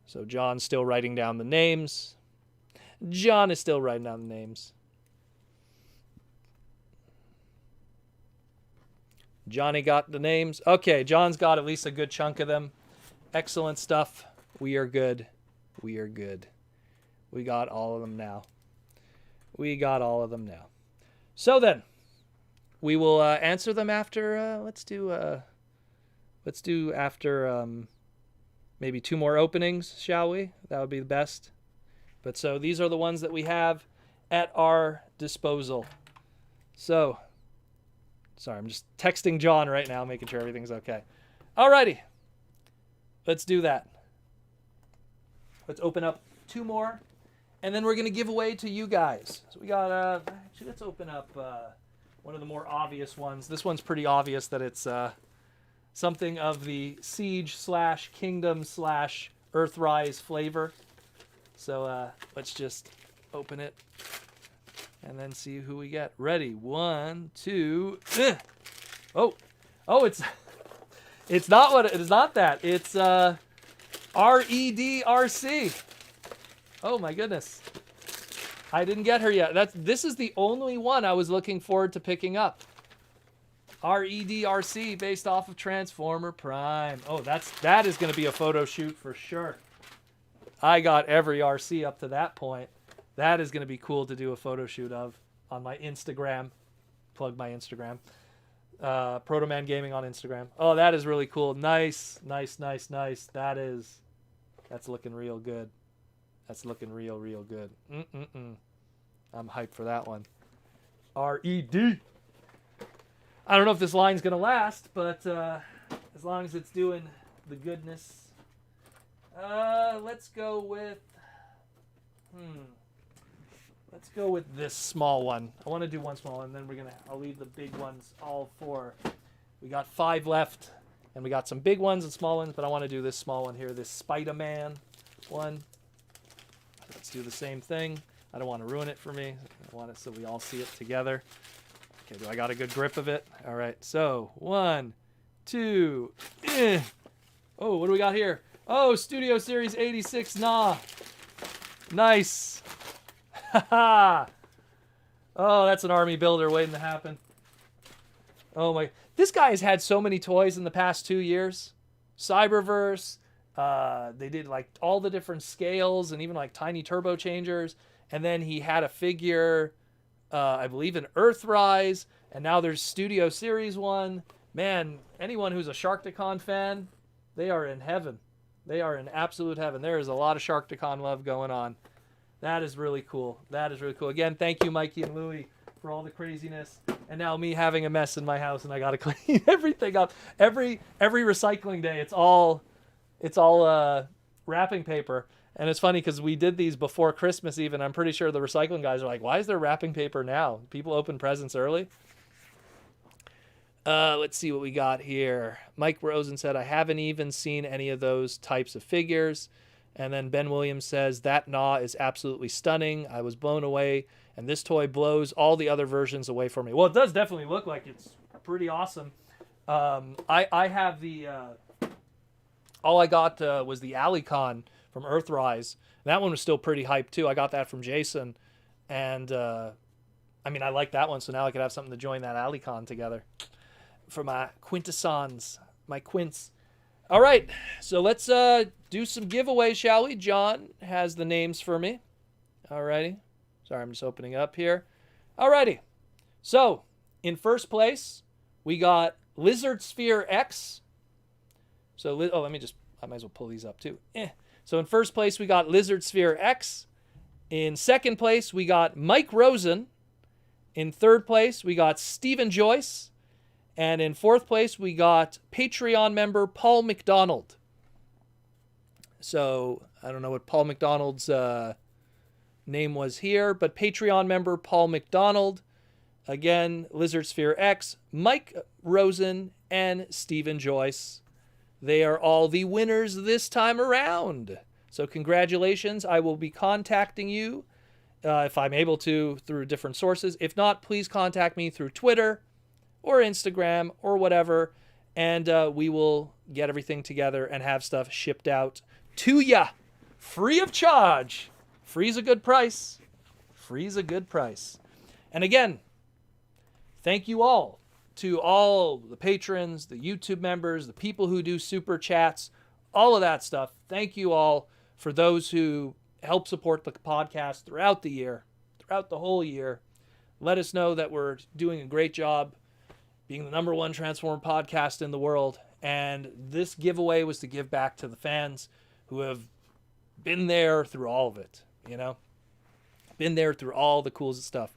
Speaker 1: So John's still writing down the names. John is still writing down the names. Johnny got the names. Okay, John's got at least a good chunk of them. Excellent stuff. We are good. We are good. We got all of them now. We got all of them now. So then, we will answer them after, let's do after maybe 2 more openings, shall we? That would be the best. But so these are the ones that we have at our disposal. So, sorry, I'm just texting John right now, making sure everything's okay. Alrighty. Let's do that. Let's open up 2 more, and then we're going to give away to you guys. So we got, actually, let's open up one of the more obvious ones. This one's pretty obvious that it's something of the Siege/Kingdom/Earthrise flavor. So let's just open it and then see who we get. Ready? 1, 2. Oh, it's not what it is. Not that. It's REDRC. Oh my goodness. I didn't get her yet. This is the only one I was looking forward to picking up. REDRC based off of Transformer Prime. Oh, that is going to be a photo shoot for sure. I got every RC up to that point. That is going to be cool to do a photo shoot of on my Instagram. Plug my Instagram. Protoman Gaming on Instagram. Oh, that is really cool. Nice. That's looking real good. That's looking real good. I'm hyped for that one. RED. I don't know if this line's going to last, but as long as it's doing the goodness. Let's go with this small one. I want to do one small one, and then I'll leave the big ones all 4. We got 5 left, and we got some big ones and small ones, but I want to do this small one here, this Spider-Man one. Let's do the same thing. I don't want to ruin it for me. I want it so we all see it together. Okay, do I got a good grip of it? All right, so 1, 2, Oh, what do we got here? Oh, Studio Series 86, nah. Nice. Haha. Oh, that's an army builder waiting to happen. Oh my, this guy has had so many toys in the past 2 years. Cyberverse, they did like all the different scales and even like tiny turbo changers. And then he had a figure, I believe in Earthrise, and now there's Studio Series 1. Man, anyone who's a Sharkticon fan, they are in heaven. They are in absolute heaven. There is a lot of Sharkticon love going on. That is really cool. That is really cool. Again, thank you, Mikey and Louie, for all the craziness. And now me having a mess in my house, and I got to clean everything up. Every recycling day, it's all wrapping paper. And it's funny because we did these before Christmas even. I'm pretty sure the recycling guys are like, why is there wrapping paper now? People open presents early. Let's see what we got here. Mike Rosen said, I haven't even seen any of those types of figures. And then Ben Williams says, that gnaw is absolutely stunning. I was blown away. And this toy blows all the other versions away from me. Well, it does definitely look like it's pretty awesome. I have the... all I got was the Alicon from Earthrise. That one was still pretty hyped, too. I got that from Jason. And, I like that one. So now I could have something to join that Alicon together. For my Quintessons, my Quints. All right, so let's do some giveaways, shall we? John has the names for me. All righty. Sorry, I'm just opening up here. All righty. So, in first place, we got Lizard Sphere X. So, I might as well pull these up too. So, in first place, we got Lizard Sphere X. In second place, we got Mike Rosen. In third place, we got Stephen Joyce. And in fourth place, we got Patreon member Paul McDonald. So, I don't know what Paul McDonald's name was here, but Patreon member Paul McDonald. Again, Lizard Sphere X, Mike Rosen, and Stephen Joyce. They are all the winners this time around. So, congratulations. I will be contacting you if I'm able to through different sources. If not, please contact me through Twitter or Instagram or whatever, and we will get everything together and have stuff shipped out to ya free of charge. Free's a good price. Free's a good price. And again, thank you all to all the patrons, the YouTube members, the people who do super chats, all of that stuff. Thank you all for those who help support the podcast throughout the year, throughout the whole year. Let us know that we're doing a great job being the #1 Transformer podcast in the world. And this giveaway was to give back to the fans who have been there through all of it, you know? Been there through all the cool stuff.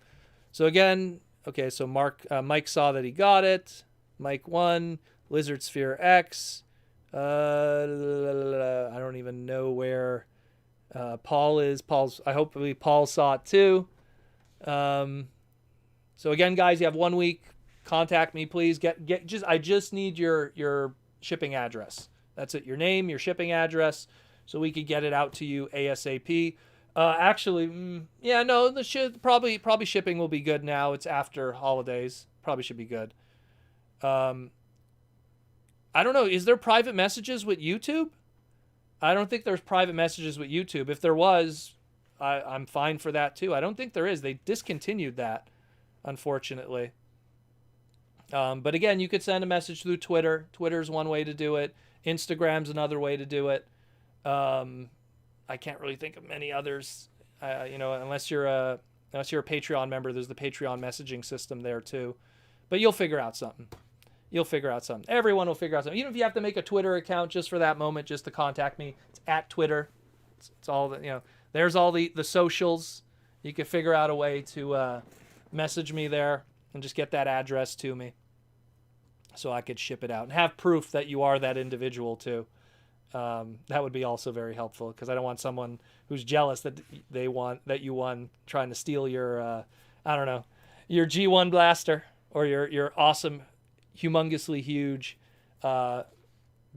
Speaker 1: So again, okay, so Mike saw that he got it. Mike won. Lizard Sphere X. I don't even know where Paul is. Hopefully Paul saw it too. So again, guys, you have 1 week. Contact me, please. I just need your shipping address. That's it. Your name, your shipping address, so we could get it out to you ASAP. Probably shipping will be good now. It's after holidays. Probably should be good. I don't know. Is there private messages with YouTube? I don't think there's private messages with YouTube. If there was, I'm fine for that too. I don't think there is. They discontinued that, unfortunately. But again, you could send a message through Twitter. Twitter's one way to do it. Instagram's another way to do it. I can't really think of many others. Unless you're a Patreon member, there's the Patreon messaging system there too. But you'll figure out something. Everyone will figure out something. Even if you have to make a Twitter account just for that moment, just to contact me, it's at Twitter. It's all that, there's all the socials. You can figure out a way to message me there and just get that address to me so I could ship it out and have proof that you are that individual too. That would be also very helpful, because I don't want someone who's jealous that you won trying to steal your your G1 blaster or your awesome, humongously huge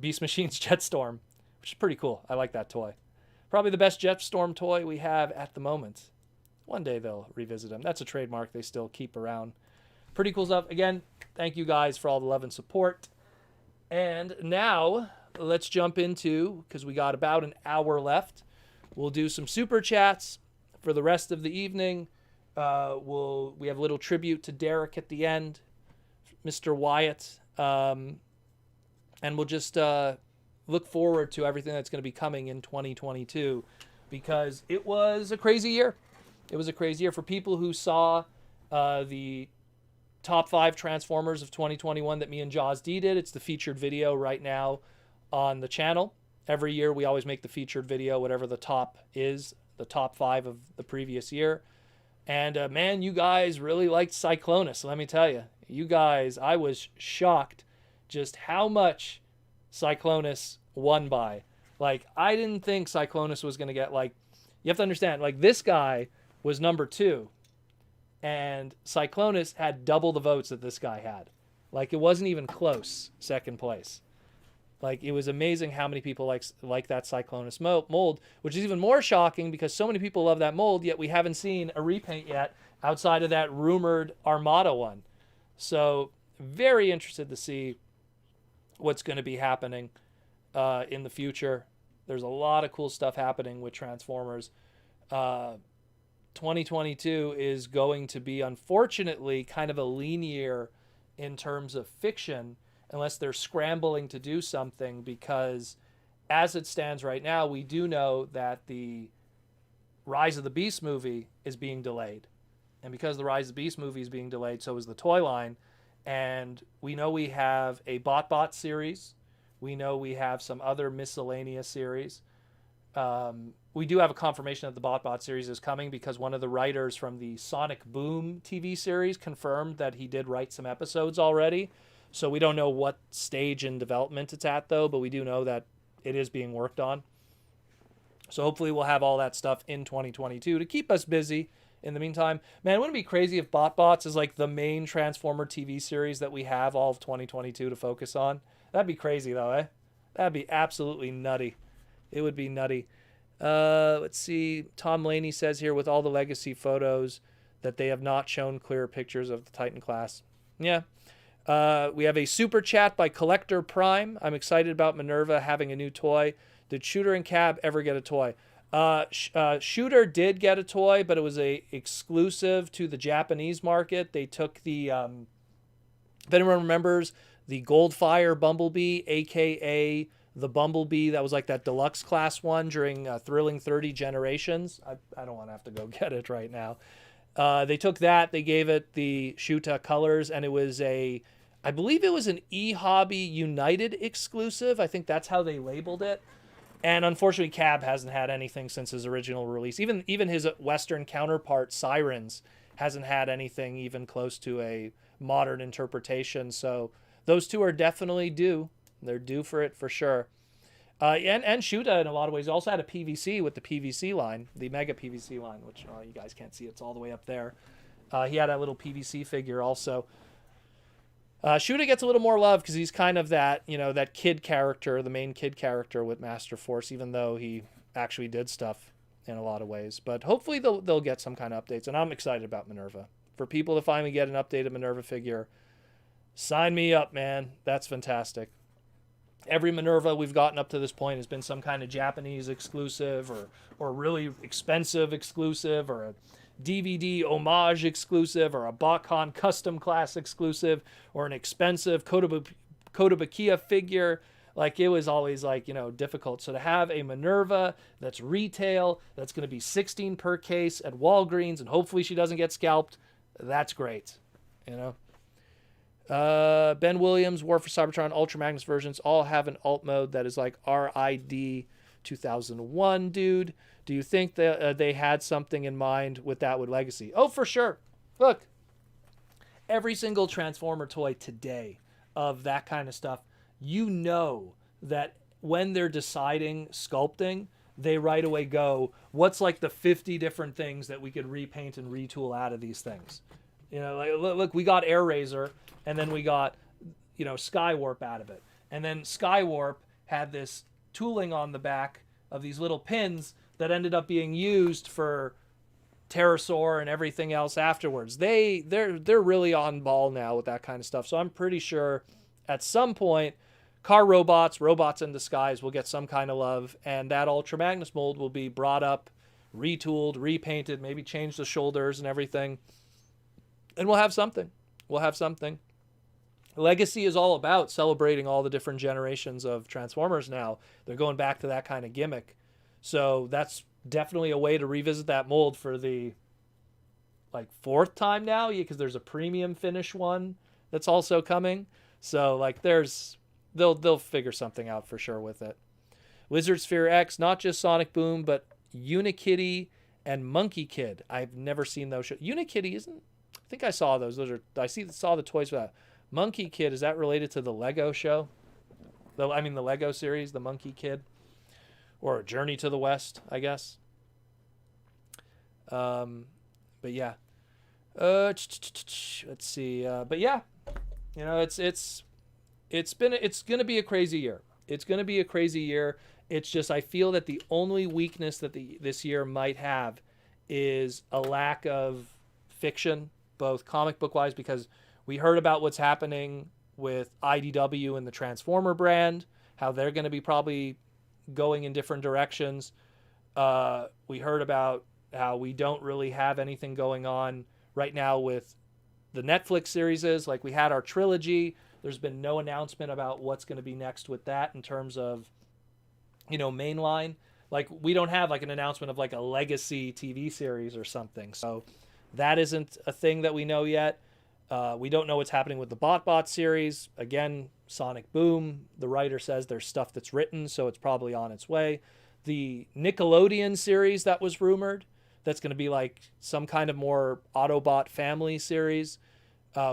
Speaker 1: Beast Machines Jetstorm, which is pretty cool. I like that toy. Probably the best Jetstorm toy we have at the moment. One day they'll revisit them. That's a trademark they still keep around. Pretty cool stuff. Again, thank you guys for all the love and support. And now let's jump into, because we got about an hour left, we'll do some super chats for the rest of the evening. We have a little tribute to Derrick at the end, Mr. Wyatt, and we'll just look forward to everything that's going to be coming in 2022, because it was a crazy year. It was a crazy year for people who saw the top 5 Transformers of 2021 that me and Jaws D did. It's the featured video right now on the channel. Every year we always make the featured video, whatever the top is, the top 5 of the previous year. And man, you guys really liked Cyclonus. Let me tell you, I was shocked just how much Cyclonus won by. Like, I didn't think Cyclonus was going to get, you have to understand, this guy was number 2. And Cyclonus had double the votes that this guy had. It wasn't even close, second place. It was amazing how many people like that Cyclonus mold, which is even more shocking because so many people love that mold, yet we haven't seen a repaint yet outside of that rumored Armada one. So very interested to see what's going to be happening in the future. There's a lot of cool stuff happening with Transformers. 2022 is going to be, unfortunately, kind of a lean year in terms of fiction, unless they're scrambling to do something, because as it stands right now, we do know that the Rise of the Beast movie is being delayed. And because the Rise of the Beast movie is being delayed, so is the toy line. And we know we have a BotBot series. We know we have some other miscellaneous series. We do have a confirmation that the BotBot series is coming, because one of the writers from the Sonic Boom TV series confirmed that he did write some episodes already. So we don't know what stage in development it's at, though, but we do know that it is being worked on. So hopefully we'll have all that stuff in 2022 to keep us busy in the meantime. Man, wouldn't it be crazy if BotBots is the main Transformer TV series that we have all of 2022 to focus on? That'd be crazy, though, eh? That'd be absolutely nutty. It would be nutty. Let's see. Tom Laney says here, with all the legacy photos, that they have not shown clear pictures of the Titan class. Yeah. We have a super chat by Collector Prime. I'm excited about Minerva having a new toy. Did Shooter and Cab ever get a toy? Shooter did get a toy, but it was a exclusive to the Japanese market. They took the, if anyone remembers, the Goldfire Bumblebee, aka the Bumblebee that was like that deluxe class one during Thrilling 30 Generations. I don't want to have to go get it right now. They took that, they gave it the Shuta colors, and it was I believe it was an E-Hobby United exclusive. I think that's how they labeled it. And unfortunately, Cab hasn't had anything since his original release. Even his Western counterpart, Sirens, hasn't had anything even close to a modern interpretation. So those two are definitely due. They're due for it for sure. And Shuta, in a lot of ways, also had a PVC with the PVC line, the Mega PVC line, which you guys can't see. It's all the way up there. He had a little PVC figure also. Shuta gets a little more love because he's kind of that, that kid character, the main kid character with Master Force, even though he actually did stuff in a lot of ways. But hopefully they'll get some kind of updates, and I'm excited about Minerva. For people to finally get an updated Minerva figure, sign me up, man. That's fantastic. Every Minerva we've gotten up to this point has been some kind of Japanese exclusive or really expensive exclusive or a DVD homage exclusive or a BotCon custom class exclusive or an expensive Kotobukiya figure. Like, it was always difficult. So to have a Minerva that's retail, that's going to be $16 per case at Walgreens, and hopefully she doesn't get scalped, that's great. Ben Williams, War for Cybertron, Ultra Magnus versions all have an alt mode that is like RID 2001, dude. Do you think that they had something in mind with that with Legacy? Oh, for sure. Look, every single Transformer toy today of that kind of stuff, that when they're deciding sculpting, they right away go, what's like the 50 different things that we could repaint and retool out of these things? Look, we got Air Razor, and then we got, Skywarp out of it. And then Skywarp had this tooling on the back of these little pins that ended up being used for Pterosaur and everything else afterwards. They're really on ball now with that kind of stuff. So I'm pretty sure at some point, car robots in disguise will get some kind of love, and that Ultra Magnus mold will be brought up, retooled, repainted, maybe change the shoulders and everything. And we'll have something. Legacy is all about celebrating all the different generations of Transformers now. They're going back to that kind of gimmick. So that's definitely a way to revisit that mold for the fourth time now, because there's a premium finish one that's also coming. So they'll figure something out for sure with it. Wizard Sphere X, not just Sonic Boom, but Unikitty and Monkey Kid. I've never seen those. Unikitty isn't. I think I saw those. Saw the toys for that. Monkey Kid, is that related to the Lego show? The Lego series, the Monkey Kid, or Journey to the West, I guess. But yeah. Let's see. But yeah, it's gonna be a crazy year. It's gonna be a crazy year. It's just, I feel that the only weakness that this year might have is a lack of fiction, both comic book wise, because we heard about what's happening with IDW and the Transformer brand, how they're going to be probably going in different directions. We heard about how we don't really have anything going on right now with the Netflix series. Like, we had our trilogy. There's been no announcement about what's going to be next with that in terms of, mainline. Like, we don't have an announcement of a legacy TV series or something. So that isn't a thing that we know yet. We don't know what's happening with the BotBot series. Again, Sonic Boom, the writer says there's stuff that's written, so it's probably on its way. The Nickelodeon series that was rumored, that's going to be some kind of more Autobot family series.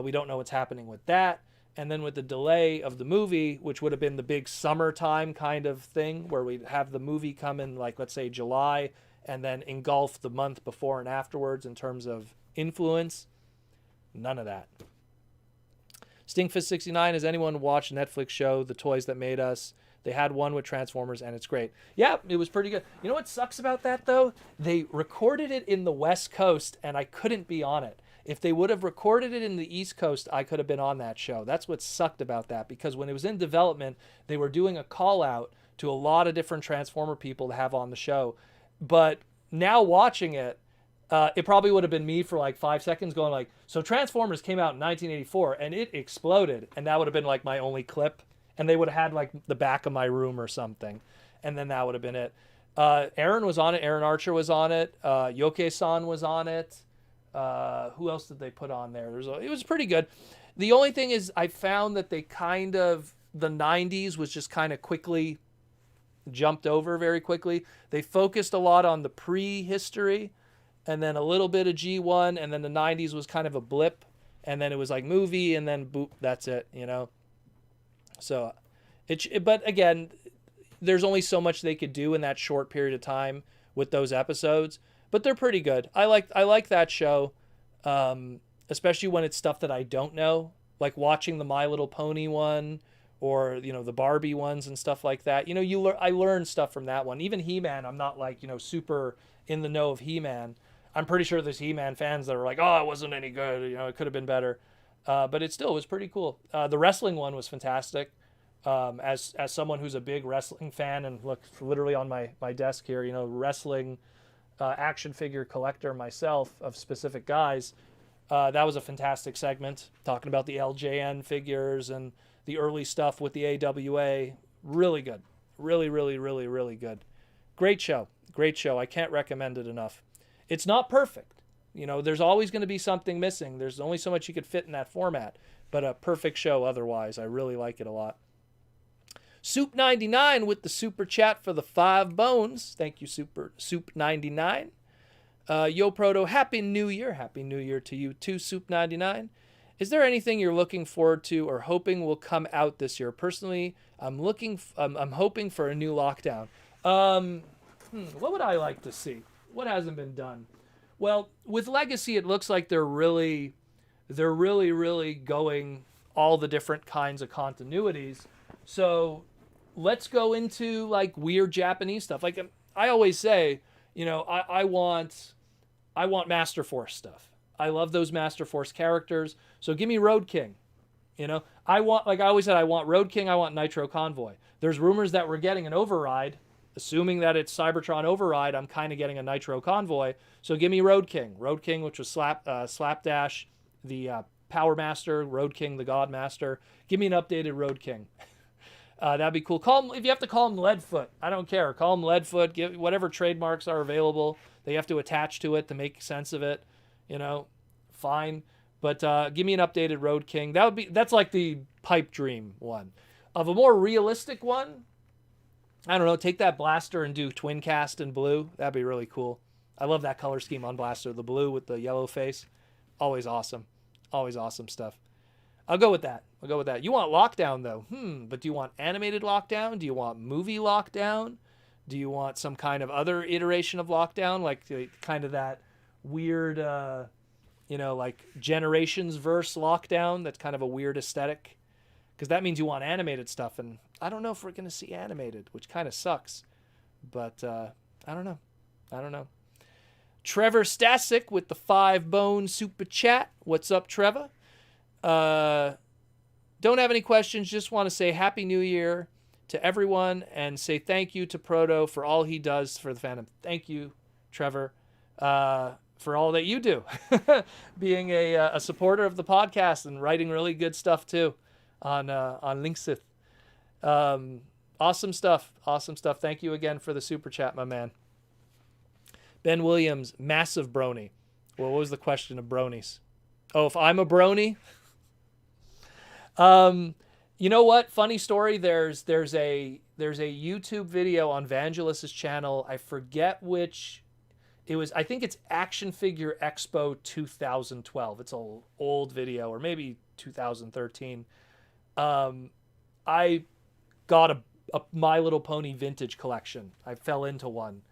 Speaker 1: We don't know what's happening with that. And then with the delay of the movie, which would have been the big summertime kind of thing, where we'd have the movie come in, let's say July, and then engulf the month before and afterwards in terms of influence. None of that. Stinkfist69, has anyone watched Netflix show The Toys That Made Us? They had one with Transformers, and it's great. Yeah, it was pretty good. You know what sucks about that, though? They recorded it in the West Coast, and I couldn't be on it. If they would have recorded it in the East Coast, I could have been on that show. That's what sucked about that, because when it was in development, they were doing a call out to a lot of different Transformer people to have on the show. But now watching it, it probably would have been me for like 5 seconds going like, so Transformers came out in 1984 and it exploded. And that would have been like my only clip. And they would have had like the back of my room or something. And then that would have been it. Aaron was on it. Aaron Archer was on it. Yoke-san was on it. Who else did they put on there? It was pretty good. The only thing is I found that they kind of, the 90s was just kind of quickly jumped over very quickly. They focused a lot on the prehistory and then a little bit of G1, and then the 90s was kind of a blip, and then it was like movie, and then boop, that's it, you know? So, but again, there's only so much they could do in that short period of time with those episodes, but they're pretty good. I like that show, especially when it's stuff that I don't know, like watching the My Little Pony one, or, you know, the Barbie ones and stuff like that. You know, I learned stuff from that one. Even He-Man, I'm not like, you know, super in the know of He-Man. I'm pretty sure there's He-Man fans that are like, oh, it wasn't any good. You know, it could have been better. But it still was pretty cool. The wrestling one was fantastic. As someone who's a big wrestling fan, and look, literally on my desk here, you know, wrestling action figure collector myself of specific guys, that was a fantastic segment, talking about the LJN figures and the early stuff with the AWA. Really good. Really, really, really, really good. Great show. Great show. I can't recommend it enough. It's not perfect. You know, there's always going to be something missing. There's only so much you could fit in that format, but a perfect show otherwise. I really like it a lot. Soup99 with the super chat for the 5 bones. Thank you, Soup99. Yo Proto, Happy New Year. Happy New Year to you too, Soup99. Is there anything you're looking forward to or hoping will come out this year? Personally, I'm hoping for a new Lockdown. What would I like to see? What hasn't been done? Well, with Legacy, it looks like they're really going all the different kinds of continuities. So let's go into like weird Japanese stuff. Like I always say, you know, I want Master Force stuff. I love those Master Force characters. So give me Road King. You know, I always said, I want Road King. I want Nitro Convoy. There's rumors that we're getting an Override. Assuming that it's Cybertron Override, I'm kind of getting a Nitro Convoy. So give me Road King. Road King, which was Slapdash, the Power Master, Road King, the God Master. Give me an updated Road King. That'd be cool. Call him, if you have to call him Leadfoot, I don't care. Call him Leadfoot. Give whatever trademarks are available. They have to attach to it to make sense of it. You know, fine. But give me an updated Road King. That's like the pipe dream one. Of a more realistic one, I don't know, take that Blaster and do twin cast in blue. That'd be really cool. I love that color scheme on Blaster. The blue with the yellow face. Always awesome. Always awesome stuff. I'll go with that. You want Lockdown, though. But do you want animated Lockdown? Do you want movie Lockdown? Do you want some kind of other iteration of Lockdown? Like kind of that weird, you know, like Generations verse Lockdown. That's kind of a weird aesthetic. Because that means you want animated stuff. And I don't know if we're going to see animated, which kind of sucks. But I don't know. Trevor Stasic with the 5 bone super chat. What's up, Trevor? Don't have any questions. Just want to say Happy New Year to everyone and say thank you to Proto for all he does for the fandom. Thank you, Trevor, for all that you do. Being a supporter of the podcast and writing really good stuff too on Linksith. Awesome stuff. Thank you again for the super chat, my man. Ben Williams, massive brony. Well, what was the question of bronies? Oh, if I'm a brony? You know what? Funny story. There's a YouTube video on Vangelis's channel. I forget which it was. I think it's Action Figure Expo 2012. It's an old video, or maybe 2013. I got a My Little Pony vintage collection. I fell into one.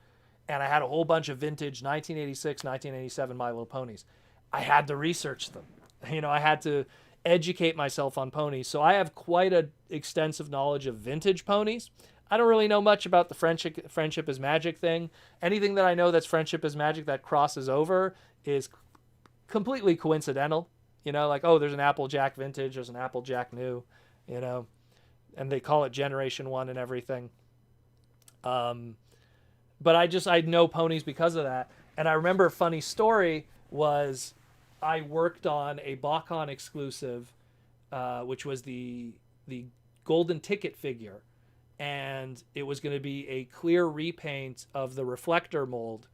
Speaker 1: And I had a whole bunch of vintage 1986, 1987 My Little Ponies. I had to research them. You know, I had to educate myself on ponies. So I have quite an extensive knowledge of vintage ponies. I don't really know much about the friendship is magic thing. Anything that I know that's friendship is magic that crosses over is completely coincidental. You know, like, oh, there's an Applejack Vintage, there's an Applejack New, you know, and they call it Generation 1 and everything. But I know ponies because of that. And I remember a funny story was I worked on a BotCon exclusive, which was the golden ticket figure. And it was going to be a clear repaint of the reflector mold.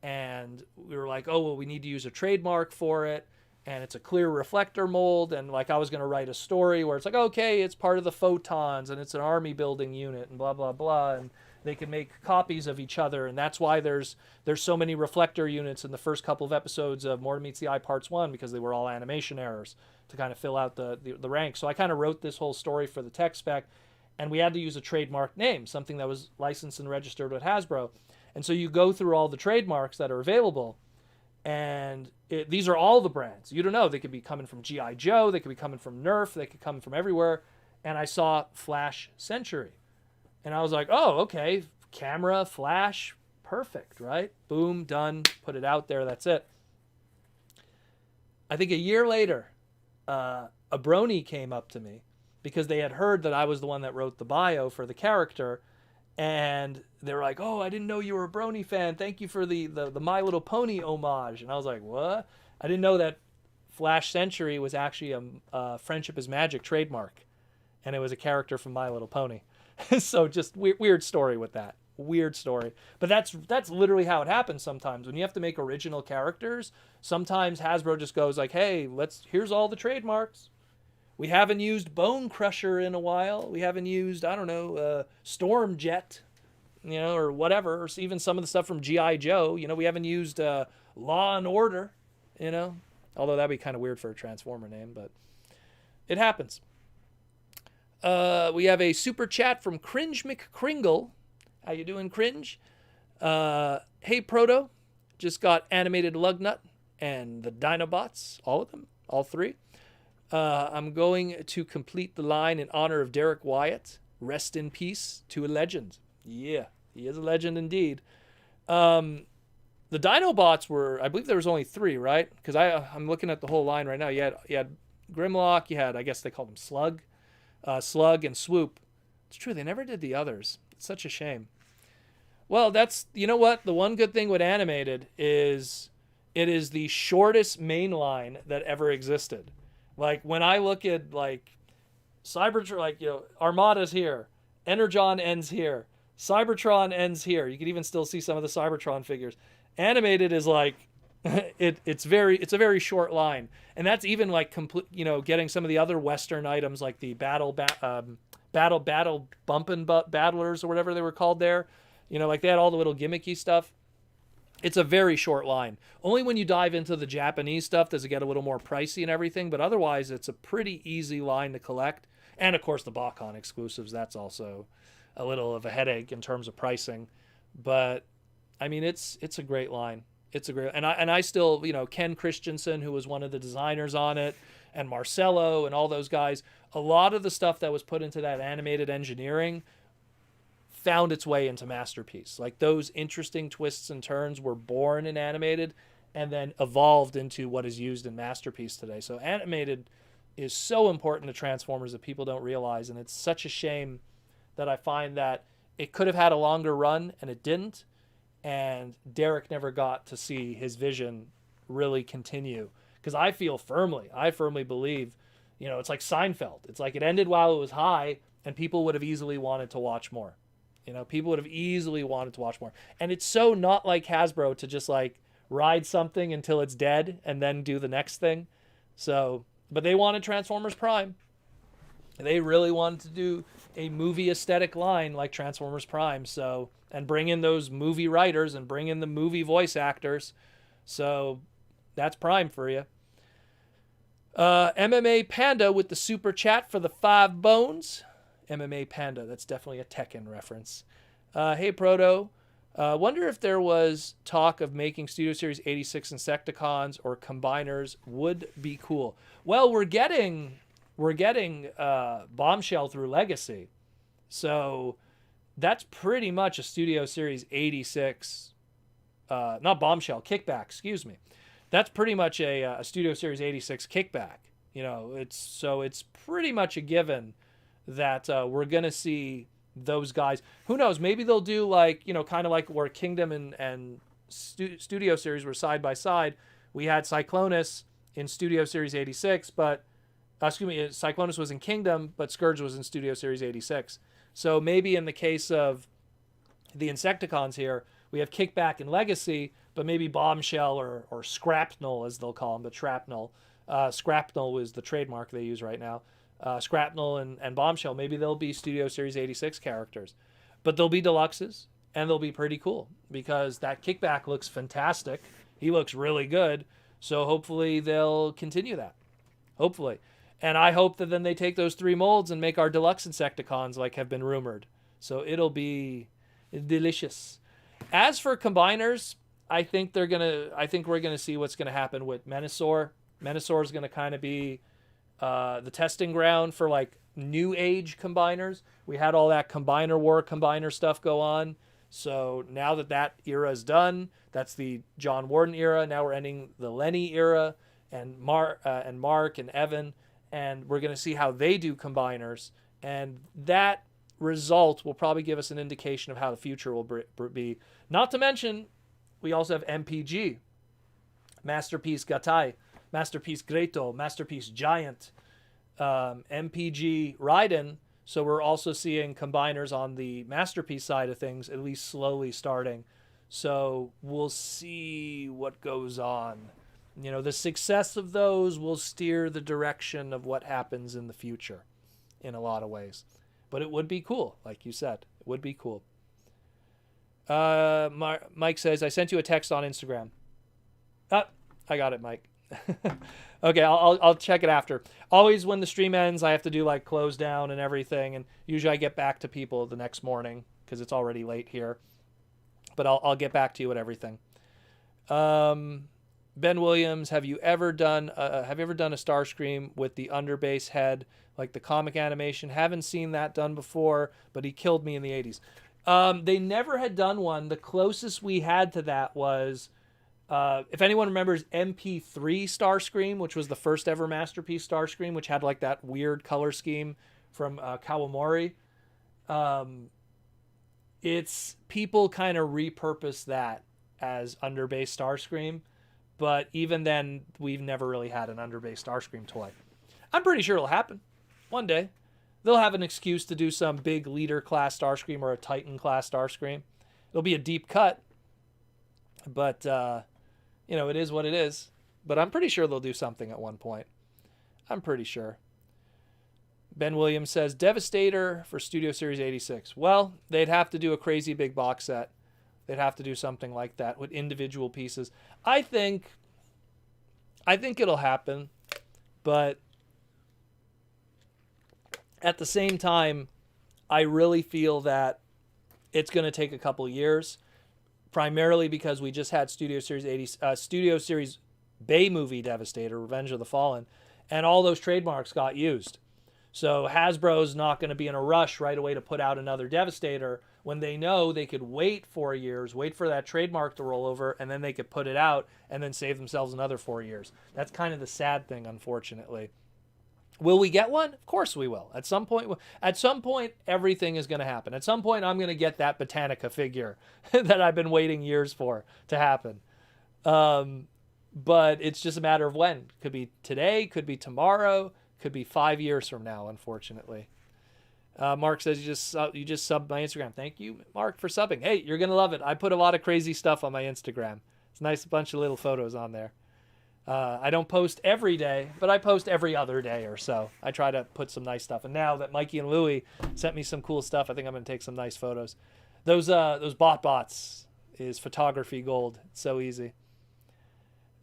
Speaker 1: And we were like, oh, well, we need to use a trademark for it. And it's a clear reflector mold. And like, I was going to write a story where it's like, okay, it's part of the photons and it's an army building unit and blah, blah, blah. And they can make copies of each other. And that's why there's so many reflector units in the first couple of episodes of More Meets the Eye Parts 1, because they were all animation errors to kind of fill out the rank. So I kind of wrote this whole story for the tech spec, and we had to use a trademark name, something that was licensed and registered with Hasbro. And so you go through all the trademarks that are available, and these are all the brands. You don't know. They could be coming from G.I. Joe. They could be coming from Nerf. They could come from everywhere. And I saw Flash Century. And I was like, oh, okay, camera, flash, perfect, right? Boom, done, put it out there, that's it. I think a year later, a brony came up to me because they had heard that I was the one that wrote the bio for the character. And they were like, oh, I didn't know you were a brony fan. Thank you for the My Little Pony homage. And I was like, what? I didn't know that Flash Century was actually a Friendship is Magic trademark. And it was a character from My Little Pony. So just weird story with that. Weird story. But that's literally how it happens sometimes. When you have to make original characters, sometimes Hasbro just goes like, hey, here's all the trademarks. We haven't used Bone Crusher in a while. We haven't used, I don't know, Storm Jet, you know, or whatever. Or even some of the stuff from G.I. Joe. You know, we haven't used Law and Order, you know. Although that'd be kind of weird for a Transformer name, but it happens. We have a super chat from Cringe McCringle. How you doing, Cringe? Hey, Proto. Just got animated Lugnut and the Dinobots. All of them. All three. I'm going to complete the line in honor of Derrick Wyatt. Rest in peace to a legend. Yeah, he is a legend indeed. The Dinobots were, I believe there was only 3, right? Because I'm looking at the whole line right now. You had Grimlock. You had, I guess they called him Slug. Slug and Swoop. It's true, they never did the others. It's such a shame. Well, you know what? The one good thing with animated is it is the shortest main line that ever existed. Like, when I look at, like, Cybertron, like, you know, Armada's here. Energon ends here. Cybertron ends here. You can even still see some of the Cybertron figures. Animated is like, it's a very short line, and that's even like complete, you know, getting some of the other Western items like the battle bumpin' battlers or whatever they were called there, you know, like they had all the little gimmicky stuff. It's a very short line. Only when you dive into the Japanese stuff does it get a little more pricey and everything, but otherwise it's a pretty easy line to collect. And of course the BotCon exclusives, that's also a little of a headache in terms of pricing, but I mean it's a great line. It's a great, and I still, you know, Ken Christensen, who was one of the designers on it, and Marcelo and all those guys, a lot of the stuff that was put into that animated engineering found its way into Masterpiece. Like those interesting twists and turns were born in animated and then evolved into what is used in Masterpiece today. So animated is so important to Transformers that people don't realize, and it's such a shame that I find that it could have had a longer run and it didn't. And Derrick never got to see his vision really continue. Because I firmly believe, you know, it's like Seinfeld. It's like it ended while it was high, and people would have easily wanted to watch more. You know, people would have easily wanted to watch more. And it's so not like Hasbro to just like ride something until it's dead and then do the next thing. So, but they wanted Transformers Prime. They really wanted to do a movie aesthetic line like Transformers Prime. So, and bring in those movie writers and bring in the movie voice actors. So that's Prime for you. MMA Panda with the super chat for the 5 bones. MMA Panda, that's definitely a Tekken reference. Hey Proto, wonder if there was talk of making Studio Series 86 Insecticons or Combiners. Would be cool. Well, we're getting Bombshell through Legacy, so that's pretty much a Studio Series 86, not Bombshell, Kickback, excuse me. that's pretty much a Studio Series 86 kickback. You know, it's pretty much a given that we're going to see those guys. Who knows? Maybe they'll do like, you know, kind of like where Kingdom and Studio Series were side by side. We had Cyclonus in Studio Series 86, but Cyclonus was in Kingdom, but Scourge was in Studio Series 86. So maybe in the case of the Insecticons here, we have Kickback and Legacy, but maybe Bombshell or Scrapnel, as they'll call them, but Shrapnel. Scrapnel was the trademark they use right now. Scrapnel and Bombshell, maybe they'll be Studio Series 86 characters. But they'll be deluxes, and they'll be pretty cool, because that Kickback looks fantastic. He looks really good, so hopefully they'll continue that. Hopefully. And I hope that then they take those 3 molds and make our deluxe Insecticons like have been rumored. So it'll be delicious. As for combiners, I think we're gonna see what's gonna happen with Menasor. Menasor is gonna kind of be the testing ground for like new age combiners. We had all that Combiner War combiner stuff go on. So now that era is done, that's the John Warden era. Now we're ending the Lenny era, and Mark and Evan, and we're going to see how they do combiners, and that result will probably give us an indication of how the future will be. Not to mention, we also have MPG, Masterpiece Gatai, Masterpiece Greto, Masterpiece Giant, MPG Raiden. So we're also seeing combiners on the Masterpiece side of things, at least slowly starting. So we'll see what goes on. You know, the success of those will steer the direction of what happens in the future in a lot of ways. But it would be cool, like you said. It would be cool. Mike says, I sent you a text on Instagram. I got it, Mike. Okay, I'll check it after. Always when the stream ends, I have to do like close down and everything. And usually I get back to people the next morning because it's already late here. But I'll get back to you with everything. Ben Williams, have you ever done a Starscream with the underbase head, like the comic animation? Haven't seen that done before, but he killed me in the 80s. They never had done one. The closest we had to that was, if anyone remembers MP3 Starscream, which was the first ever Masterpiece Starscream, which had like that weird color scheme from Kawamori. It's people kind of repurposed that as underbase Starscream. But even then, we've never really had an underbase Starscream toy. I'm pretty sure it'll happen. One day, they'll have an excuse to do some big leader class Starscream or a Titan class Starscream. It'll be a deep cut. But, you know, it is what it is. But I'm pretty sure they'll do something at one point. I'm pretty sure. Ben Williams says, Devastator for Studio Series 86. Well, they'd have to do a crazy big box set. They'd have to do something like that with individual pieces. I think it'll happen, but at the same time, I really feel that it's going to take a couple years, primarily because we just had Studio Series Bay movie Devastator, Revenge of the Fallen, and all those trademarks got used. So Hasbro's not going to be in a rush right away to put out another Devastator when they know they could wait 4 years, wait for that trademark to roll over, and then they could put it out and then save themselves another 4 years. That's kind of the sad thing, unfortunately. Will we get one? Of course we will. At some point, everything is going to happen. At some point, I'm going to get that Botanica figure that I've been waiting years for to happen. But it's just a matter of when. Could be today, could be tomorrow, could be 5 years from now, unfortunately. Mark says you just subbed my Instagram. Thank you, Mark, for subbing. Hey, you're going to love it. I put a lot of crazy stuff on my Instagram. It's a nice bunch of little photos on there. I don't post every day, but I post every other day or so. I try to put some nice stuff. And now that Mikey and Louie sent me some cool stuff, I think I'm going to take some nice photos. Those bots is photography gold. It's so easy.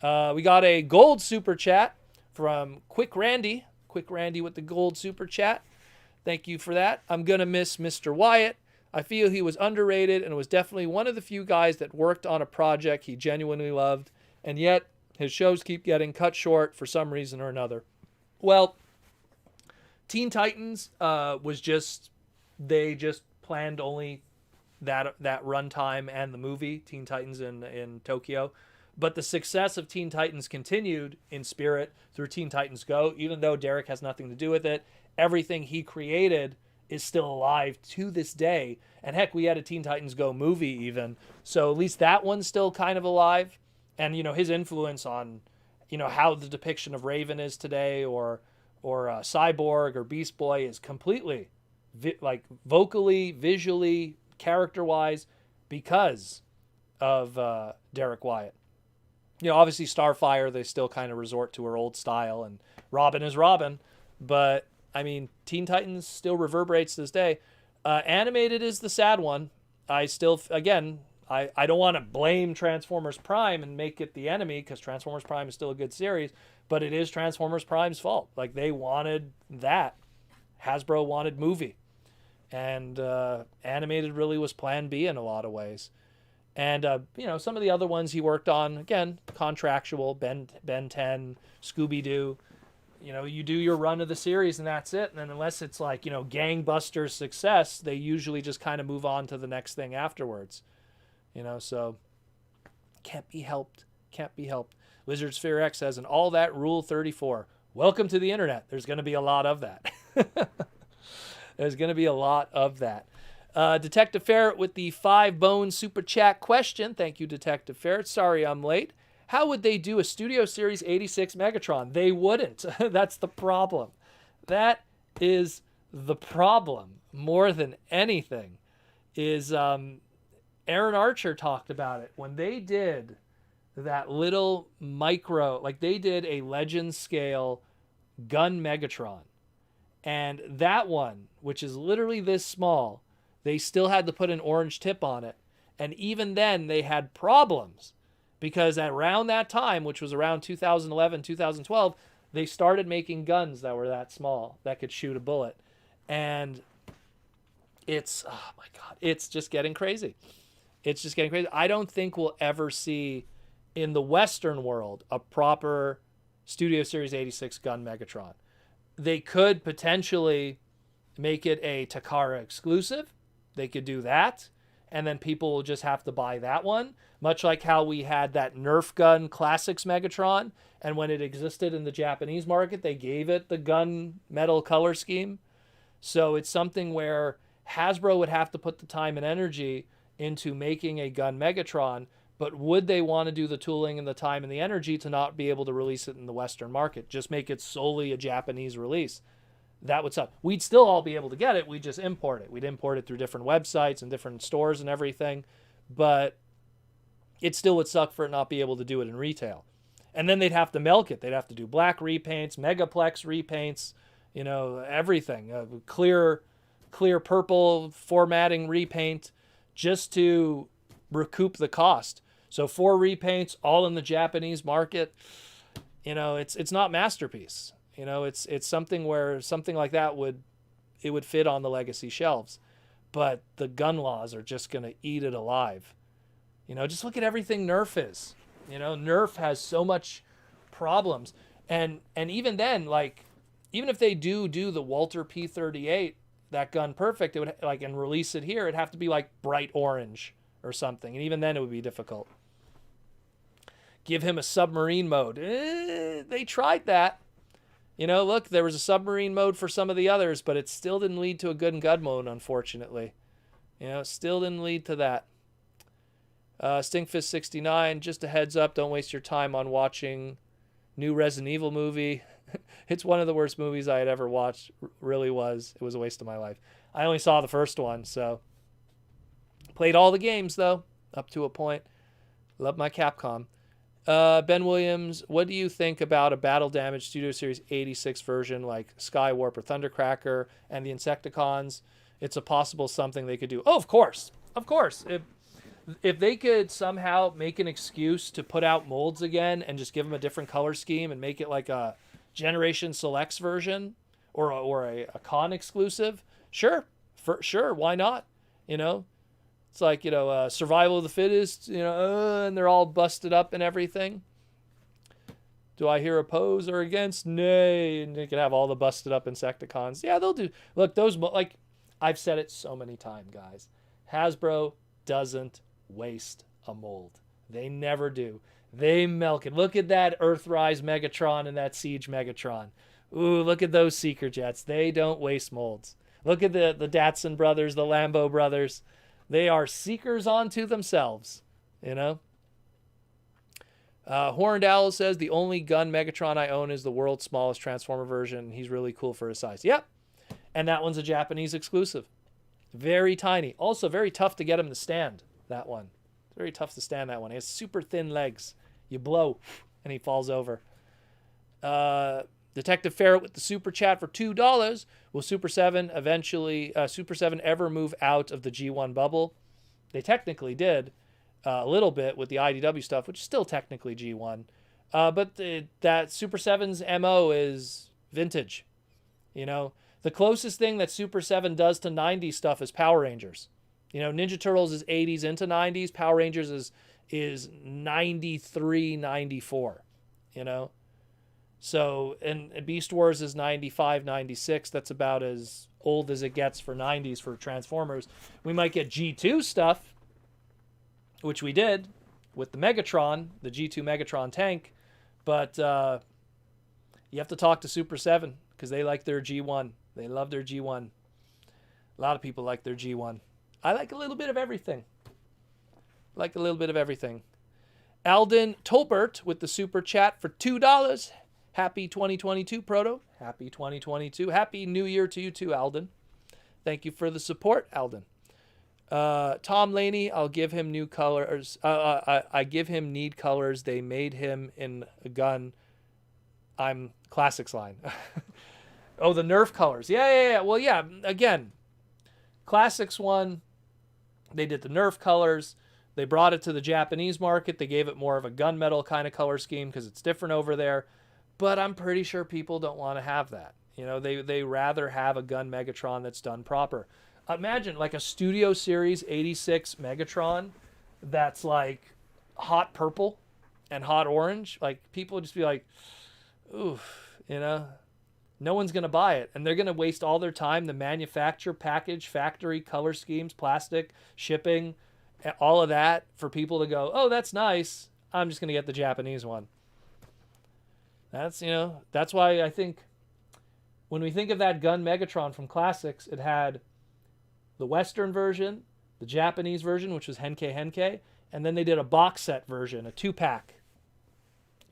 Speaker 1: We got a gold super chat from Quick Randy. Quick Randy with the gold super chat. Thank you for that. I'm going to miss Mr. Wyatt. I feel he was underrated and was definitely one of the few guys that worked on a project he genuinely loved. And yet, his shows keep getting cut short for some reason or another. Well, Teen Titans they just planned only that runtime and the movie, Teen Titans in Tokyo. But the success of Teen Titans continued in spirit through Teen Titans Go, even though Derrick has nothing to do with it. Everything he created is still alive to this day. And heck, we had a Teen Titans Go movie even. So at least that one's still kind of alive. And, his influence on, how the depiction of Raven is today, or Cyborg or Beast Boy, is completely vocally, visually, character-wise, because of Derrick Wyatt. Obviously Starfire, they still kind of resort to her old style, and Robin is Robin. But, Teen Titans still reverberates to this day. Animated is the sad one. I don't want to blame Transformers Prime and make it the enemy, because Transformers Prime is still a good series, but it is Transformers Prime's fault. They wanted that. Hasbro wanted movie. And animated really was plan B in a lot of ways. And, some of the other ones he worked on, again, contractual, Ben 10, Scooby-Doo. You do your run of the series and that's it. And then unless it's gangbusters success, they usually just kind of move on to the next thing afterwards. So can't be helped. Lizard Sphere X says, and all that Rule 34. Welcome to the internet. There's going to be a lot of that. There's going to be a lot of that. Detective Ferret with the 5-bone super chat question. Thank you, Detective Ferret. Sorry I'm late. How would they do a Studio Series 86 Megatron? They wouldn't. That's the problem. That is the problem more than anything. Is Aaron Archer talked about it when they did that little micro, they did a Legend scale gun Megatron. And that one, which is literally this small, they still had to put an orange tip on it. And even then they had problems, because around that time, which was around 2011, 2012, they started making guns that were that small, that could shoot a bullet. And it's, oh my God, it's just getting crazy. I don't think we'll ever see in the Western world a proper Studio Series 86 gun Megatron. They could potentially make it a Takara exclusive. They could do that, and then people will just have to buy that one, much like how we had that Nerf gun Classics Megatron, and when it existed in the Japanese market, they gave it the gun metal color scheme. So it's something where Hasbro would have to put the time and energy into making a gun Megatron, but would they want to do the tooling and the time and the energy to not be able to release it in the Western market? Just make it solely a Japanese release. That would suck. We'd still all be able to get it. We'd just import it. We'd import it through different websites and different stores and everything. But it still would suck for it not be able to do it in retail. And then they'd have to milk it. They'd have to do black repaints, megaplex repaints, everything. Clear purple formatting repaint, just to recoup the cost. So 4 repaints, all in the Japanese market. It's not Masterpiece. It's something where something like that would fit on the legacy shelves. But the gun laws are just going to eat it alive. Just look at everything Nerf is. Nerf has so much problems. And even then, even if they do the Walter P38, that gun perfect, it would and release it here, it'd have to be bright orange or something. And even then it would be difficult. Give him a submarine mode. They tried that. Look, there was a submarine mode for some of the others, but it still didn't lead to a good gun mode, unfortunately. Still didn't lead to that. Stinkfist69, just a heads up, don't waste your time on watching new Resident Evil movie. It's one of the worst movies I had ever watched. Really was. It was a waste of my life. I only saw the first one, so. Played all the games, though, up to a point. Love my Capcom. Ben Williams, what do you think about a Battle Damage Studio Series 86 version like Skywarp or Thundercracker and the Insecticons? It's a possible something they could do. Oh, of course. Of course. If they could somehow make an excuse to put out molds again and just give them a different color scheme and make it like a Generation Selects version or a con exclusive, sure. Sure, why not? It's like, Survival of the Fittest, and they're all busted up and everything. Do I hear oppose or against? Nay. And they could have all the busted up Insecticons. Yeah, they'll do. Look, those, I've said it so many times, guys. Hasbro doesn't waste a mold. They never do. They milk it. Look at that Earthrise Megatron and that Siege Megatron. Ooh, look at those Seeker Jets. They don't waste molds. Look at the Datsun brothers, the Lambo brothers. They are seekers onto themselves, you know? Horned Owl says, the only gun Megatron I own is the world's smallest Transformer version. He's really cool for his size. Yep. And that one's a Japanese exclusive. Very tiny. Also very tough to get him to stand, that one. Very tough to stand, that one. He has super thin legs. You blow, and he falls over. Detective Ferret with the super chat for $2. Will Super 7 ever move out of the G1 bubble? They technically did a little bit with the IDW stuff, which is still technically G1. But that Super 7's MO is vintage. You know, the closest thing that Super 7 does to 90s stuff is Power Rangers. You know, Ninja Turtles is 80s into 90s. Power Rangers is 93, 94, you know? So, and Beast Wars is 95, 96. That's about as old as it gets for 90s for Transformers. We might get G2 stuff, which we did with the Megatron, the G2 Megatron tank. But you have to talk to Super 7 because they like their G1. They love their G1. A lot of people like their G1. I like a little bit of everything. Alden Tolbert with the super chat for $2. Happy 2022, Proto. Happy 2022. Happy New Year to you too, Alden. Thank you for the support, Alden. Tom Laney, I'll give him new colors. I give him need colors. They made him in a gun. I'm Classics line. Oh, the Nerf colors. Yeah. Well, yeah. Again, Classics one. They did the Nerf colors. They brought it to the Japanese market. They gave it more of a gunmetal kind of color scheme because it's different over there. But I'm pretty sure people don't want to have that. You know, they rather have a gun Megatron that's done proper. Imagine like a Studio Series 86 Megatron that's like hot purple and hot orange. Like people would just be like, oof, you know. No one's going to buy it. And they're going to waste all their time to manufacture, package, factory, color schemes, plastic, shipping, all of that for people to go, oh, that's nice. I'm just going to get the Japanese one. That's, you know, that's why I think when we think of that gun Megatron from Classics, it had the Western version, the Japanese version, which was Henkei, and then they did a box set version, a 2-pack,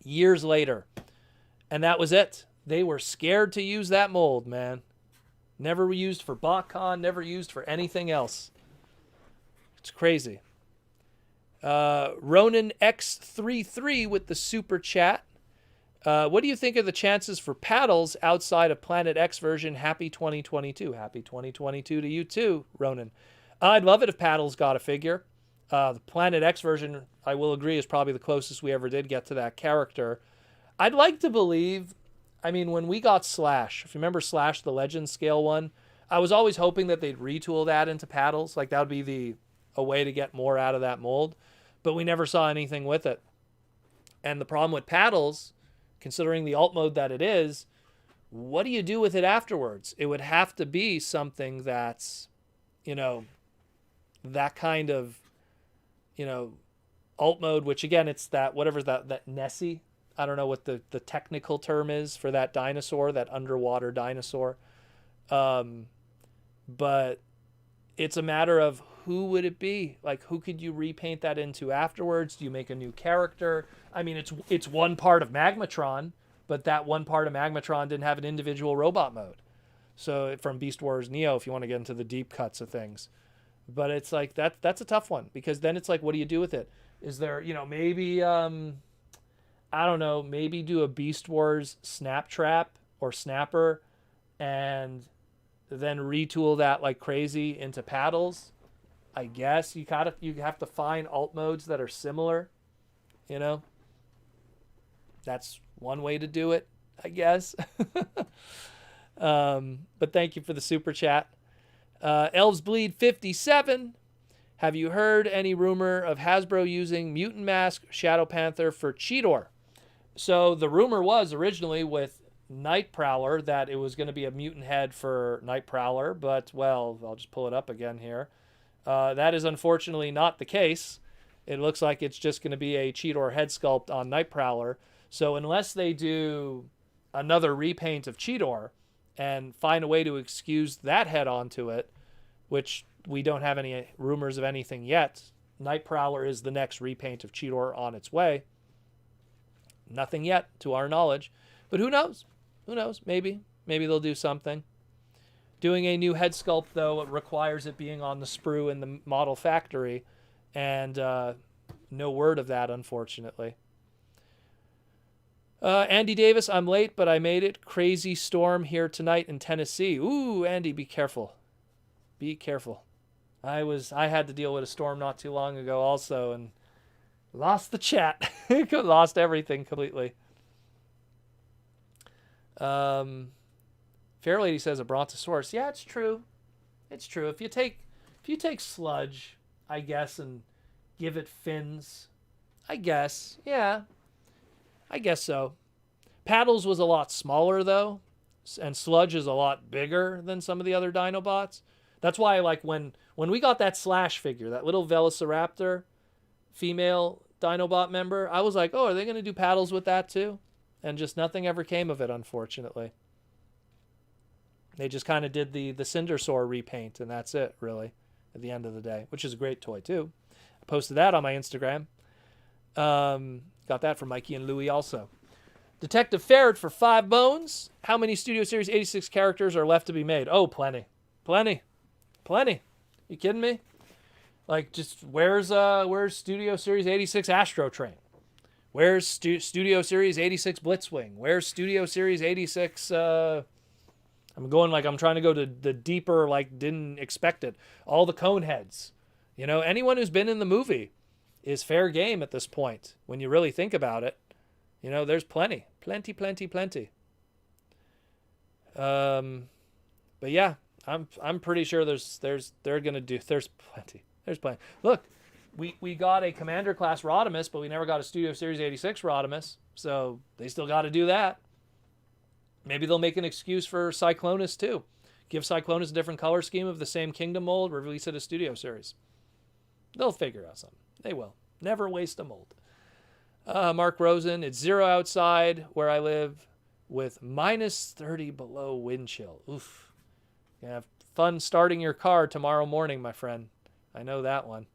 Speaker 1: years later. And that was it. They were scared to use that mold, man. Never used for BotCon, never used for anything else. It's crazy. Ronan X33 with the super chat. What do you think of the chances for paddles outside of Planet X version? Happy 2022. Happy 2022 to you too, Ronan. I'd love it if paddles got a figure. The Planet X version, I will agree, is probably the closest we ever did get to that character. I'd like to believe... I mean, when we got Slash, if you remember Slash, the Legend scale one, I was always hoping that they'd retool that into paddles. Like that would be a way to get more out of that mold. But we never saw anything with it. And the problem with paddles, considering the alt mode that it is, what do you do with it afterwards? It would have to be something that's, you know, that kind of, you know, alt mode, which again, it's that, whatever that Nessie. I don't know what the technical term is for that dinosaur, that underwater dinosaur. But it's a matter of who would it be? Like, who could you repaint that into afterwards? Do you make a new character? I mean, it's one part of Magmatron, but that one part of Magmatron didn't have an individual robot mode. So from Beast Wars Neo, if you want to get into the deep cuts of things. But it's like, that's a tough one, because then it's like, what do you do with it? Is there, you know, maybe... I don't know, maybe do a Beast Wars Snap Trap or Snapper and then retool that like crazy into paddles. I guess you have to find alt modes that are similar, you know. That's one way to do it, I guess. But thank you for the super chat. Elves Bleed 57. Have you heard any rumor of Hasbro using Mutant Mask Shadow Panther for Cheetor? So the rumor was originally with Night Prowler that it was going to be a mutant head for Night Prowler, but, well, I'll just pull it up again here. That is unfortunately not the case. It looks like it's just going to be a Cheetor head sculpt on Nightprowler. So unless they do another repaint of Cheetor and find a way to excuse that head onto it, which we don't have any rumors of anything yet, Nightprowler is the next repaint of Cheetor on its way. Nothing yet, to our knowledge. But who knows? Who knows? Maybe they'll do something. Doing a new head sculpt, though, it requires it being on the sprue in the model factory. And no word of that, unfortunately. Andy Davis, I'm late, but I made it. Crazy storm here tonight in Tennessee. Ooh, Andy, be careful. Be careful. I had to deal with a storm not too long ago also, and lost the chat. Lost everything completely. Fairlady says a Brontosaurus. Yeah, it's true. It's true. If you take Sludge, I guess, and give it fins, I guess. Yeah. I guess so. Paddles was a lot smaller, though, and Sludge is a lot bigger than some of the other Dinobots. That's why, like, when we got that Slash figure, that little Velociraptor female Dinobot member, I was like, oh, are they going to do paddles with that too? And just nothing ever came of it, unfortunately. They just kind of did the Cindersaur repaint, and that's it, really, at the end of the day, which is a great toy, too. I posted that on my Instagram. Got that from Mikey and Louie also. Detective Ferret for 5 bones. How many Studio Series 86 characters are left to be made? Oh, plenty. Plenty. You kidding me? Like, just where's Studio Series 86 Astro Train? Where's Studio Series 86 Blitzwing? Where's Studio Series 86? I'm trying to go to the deeper, like, didn't expect it. All the cone heads. You know, anyone who's been in the movie is fair game at this point. When you really think about it, you know, there's plenty. But yeah, I'm pretty sure there's plenty. Look, we got a Commander class Rodimus, but we never got a Studio Series 86 Rodimus, so they still got to do that. Maybe they'll make an excuse for Cyclonus too. Give Cyclonus a different color scheme of the same Kingdom mold, release it as Studio Series. They'll figure out something. They will. Never waste a mold. Mark Rosen, it's 0 outside where I live with minus 30 below wind chill. Oof. You have fun starting your car tomorrow morning, my friend. I know that one.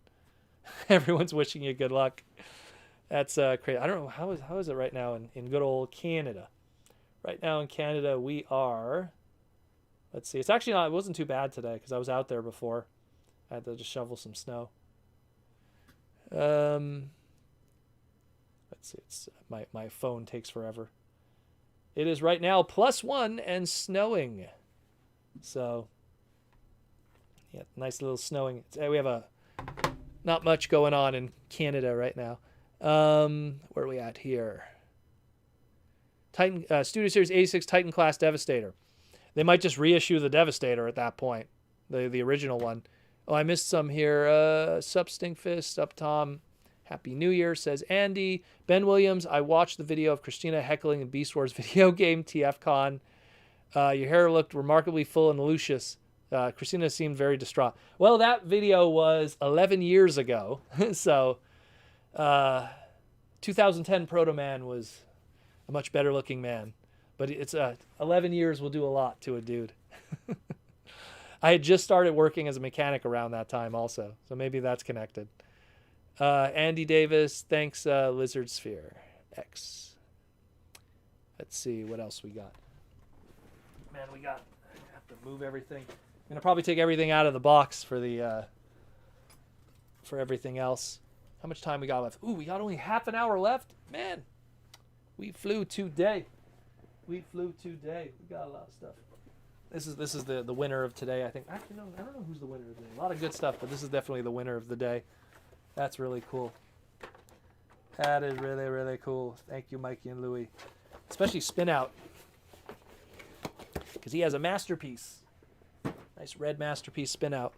Speaker 1: Everyone's wishing you good luck. That's crazy. I don't know, how is it right now in good old Canada? Right now in Canada, we are, let's see, it wasn't too bad today because I was out there before. I had to just shovel some snow. Let's see, it's my phone takes forever. It is right now +1 and snowing. So, yeah, nice little snowing. We have not much going on in Canada right now. Where are we at here? Titan Studio Series 86 Titan class Devastator. They might just reissue the Devastator at that point, the original one. Oh, I missed some here. Substinkfist, up Tom. Happy New Year, says Andy. Ben Williams, I watched the video of Christina heckling in Beast Wars video game TFCon. Your hair looked remarkably full and luscious. Christina seemed very distraught. Well, that video was 11 years ago. So, 2010 Proto Man was a much better looking man. But it's 11 years will do a lot to a dude. I had just started working as a mechanic around that time also. So maybe that's connected. Andy Davis, thanks, Lizard Sphere X. Let's see what else we got. Man, I have to move everything. I'm gonna probably take everything out of the box for the for everything else. How much time we got left? Ooh, we got only half an hour left. Man, we flew today. We got a lot of stuff. This is the winner of today, I think. Actually, no, I don't know who's the winner of the day. A lot of good stuff, but this is definitely the winner of the day. That's really cool. That is really, really cool. Thank you, Mikey and Louie. Especially Spin Out. Because he has a masterpiece. Nice red masterpiece Spin Out.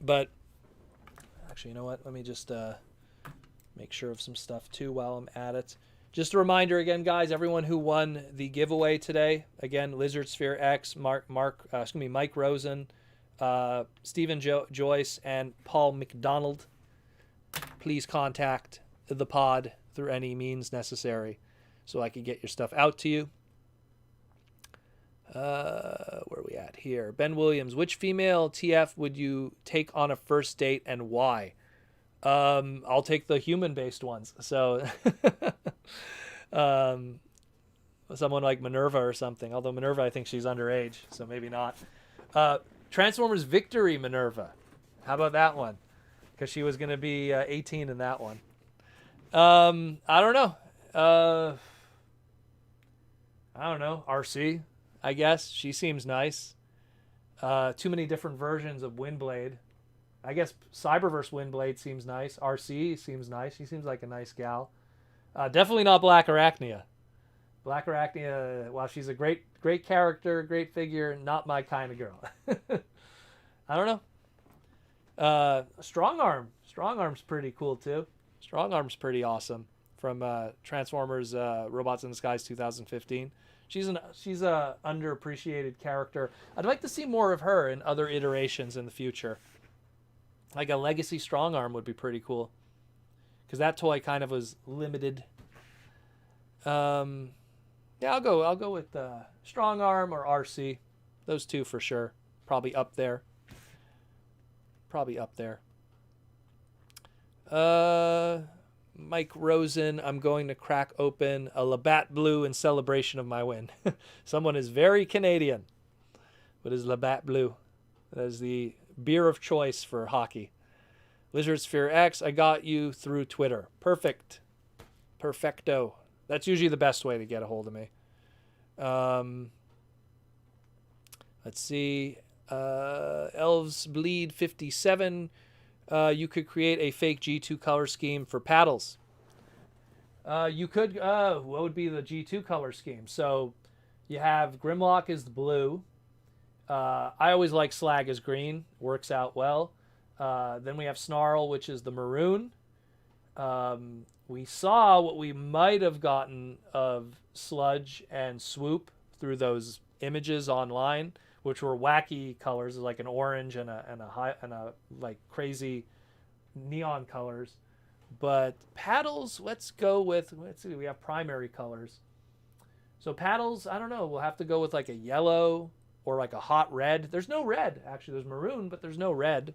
Speaker 1: But, actually, you know what? Let me just make sure of some stuff, too, while I'm at it. Just a reminder again, guys, everyone who won the giveaway today, again, Lizard Sphere X, Mike Rosen, Stephen Joyce, and Paul McDonald, please contact the pod through any means necessary so I can get your stuff out to you. Where are we at here? Ben Williams, which female TF would you take on a first date and why? I'll take the human-based ones. So, someone like Minerva or something. Although Minerva, I think she's underage, so maybe not. Transformers Victory Minerva. How about that one? Because she was going to be 18 in that one. I don't know. RC, I guess. She seems nice. Too many different versions of Windblade. I guess Cyberverse Windblade seems nice. RC seems nice. She seems like a nice gal. Definitely not Black Arachnia. Black Arachnia, while she's a great character, great figure, not my kind of girl. I don't know. Strong Arm. Strong Arm's pretty cool too. Strong Arm's pretty awesome from Transformers Robots in Disguise 2015. She's a underappreciated character. I'd like to see more of her in other iterations in the future. Like a Legacy Strong Arm would be pretty cool, because that toy kind of was limited. Yeah, I'll go with Strong Arm or RC. Those two for sure. Probably up there. Mike Rosen, I'm going to crack open a Labatt Blue in celebration of my win. Someone is very Canadian. What is Labatt Blue? That is the beer of choice for hockey. Lizard Sphere X, I got you through Twitter. Perfecto. That's usually the best way to get a hold of me. Let's see. Elves Bleed 57. You could create a fake G2 color scheme for paddles. You could. What would be the G2 color scheme? So you have Grimlock is the blue. I always like Slag as green. Works out well. Then we have Snarl, which is the maroon. We saw what we might have gotten of Sludge and Swoop through those images online, which were wacky colors, like an orange and a like crazy neon colors. But paddles, let's see, we have primary colors. So paddles, I don't know, we'll have to go with like a yellow or like a hot red. There's no red, actually. There's maroon, but there's no red.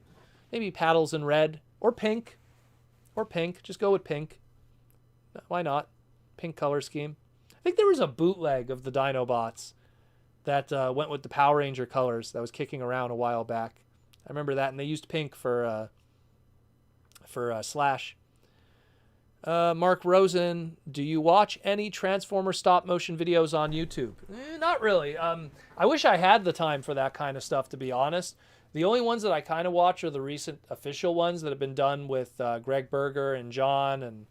Speaker 1: Maybe paddles in red or pink. Just go with pink. Why not? Pink color scheme. I think there was a bootleg of the Dinobots that went with the Power Ranger colors that was kicking around a while back. I remember that, and they used pink for Slash. Mark Rosen, do you watch any Transformer stop motion videos on YouTube? Not really. I wish I had the time for that kind of stuff, to be honest. The only ones that I kind of watch are the recent official ones that have been done with Greg Berger and John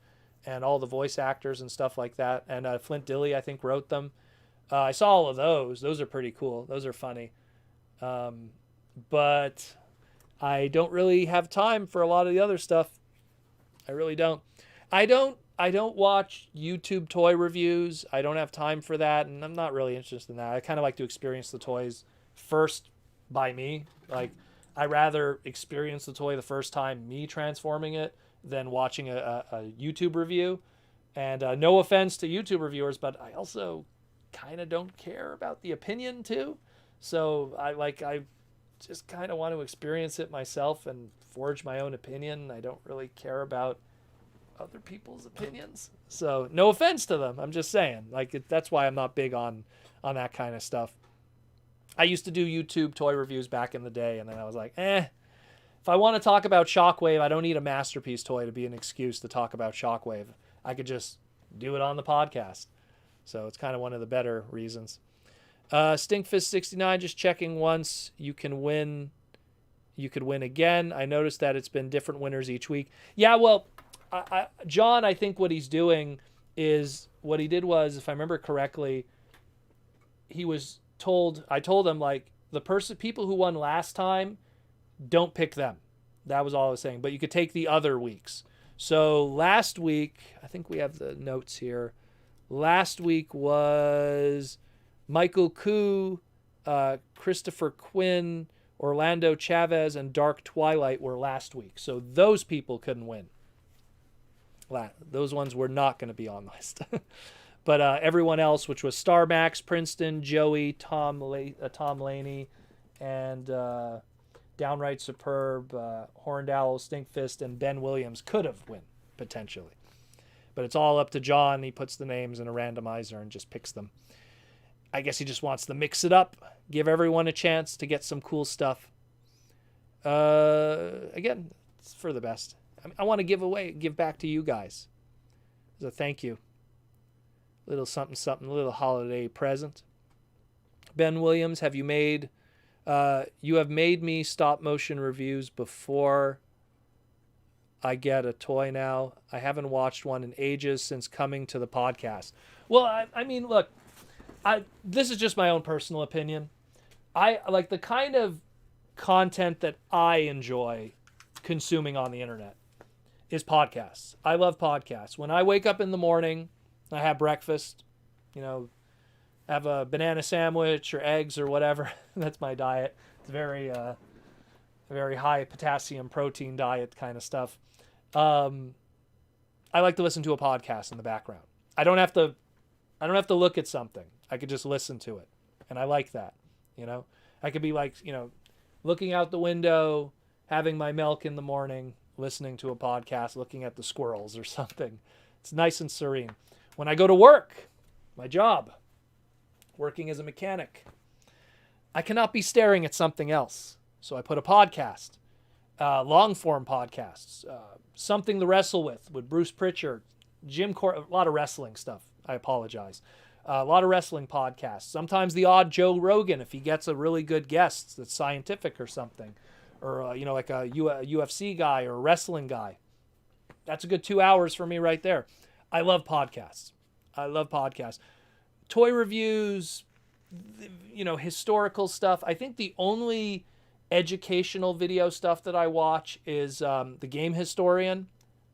Speaker 1: and all the voice actors and stuff like that. And Flint Dilley, I think, wrote them. I saw all of those. Those are pretty cool. Those are funny. But I don't really have time for a lot of the other stuff. I really don't. I don't watch YouTube toy reviews. I don't have time for that, and I'm not really interested in that. I kind of like to experience the toys first by me. Like, I rather experience the toy the first time, me transforming it, than watching a YouTube review. And no offense to YouTube reviewers, but I also kind of don't care about the opinion too. So I just kind of want to experience it myself and forge my own opinion. I don't really care about other people's opinions. So no offense to them. I'm just saying, that's why I'm not big on that kind of stuff. I used to do YouTube toy reviews back in the day, and then I was like, if I want to talk about Shockwave, I don't need a Masterpiece toy to be an excuse to talk about Shockwave. I could just do it on the podcast. So it's kind of one of the better reasons. Stinkfist69, just checking once. You can win. You could win again. I noticed that it's been different winners each week. Yeah, well, John, I think what he's doing is, what he did was, if I remember correctly, I told him, like, people who won last time, don't pick them. That was all I was saying. But you could take the other weeks. So last week, I think we have the notes here. Last week was Michael Koo, Christopher Quinn, Orlando Chavez, and Dark Twilight were last week. So those people couldn't win. Those ones were not going to be on the list. But everyone else, which was Star Max, Princeton, Joey, Tom Laney, and Downright Superb, Horned Owl, Stinkfist, and Ben Williams could have won, potentially. But it's all up to John. He puts the names in a randomizer and just picks them. I guess he just wants to mix it up, give everyone a chance to get some cool stuff. Again, it's for the best. I want to give back to you guys as a thank you. Little something, something, a little holiday present. Ben Williams, you have made me stop motion reviews before I get a toy now. I haven't watched one in ages since coming to the podcast. Well, I mean, look, this is just my own personal opinion. I like the kind of content that I enjoy consuming on the internet is podcasts. I love podcasts. When I wake up in the morning, I have breakfast, have a banana sandwich or eggs or whatever. That's my diet. It's very high potassium protein diet kind of stuff. I like to listen to a podcast in the background. I don't have to look at something. I could just listen to it. And I like that, I could be like, looking out the window, having my milk in the morning, listening to a podcast, looking at the squirrels or something. It's nice and serene. When I go to work, my job, working as a mechanic, I cannot be staring at something else. So I put a podcast, long form podcasts, Something to Wrestle with Bruce Pritchard, a lot of wrestling stuff. I apologize. A lot of wrestling podcasts. Sometimes the odd Joe Rogan if he gets a really good guest that's scientific or something, or like a UFC guy or a wrestling guy. That's a good 2 hours for me right there. I love podcasts. Toy reviews, historical stuff. I think the only educational video stuff that I watch is The Game Historian.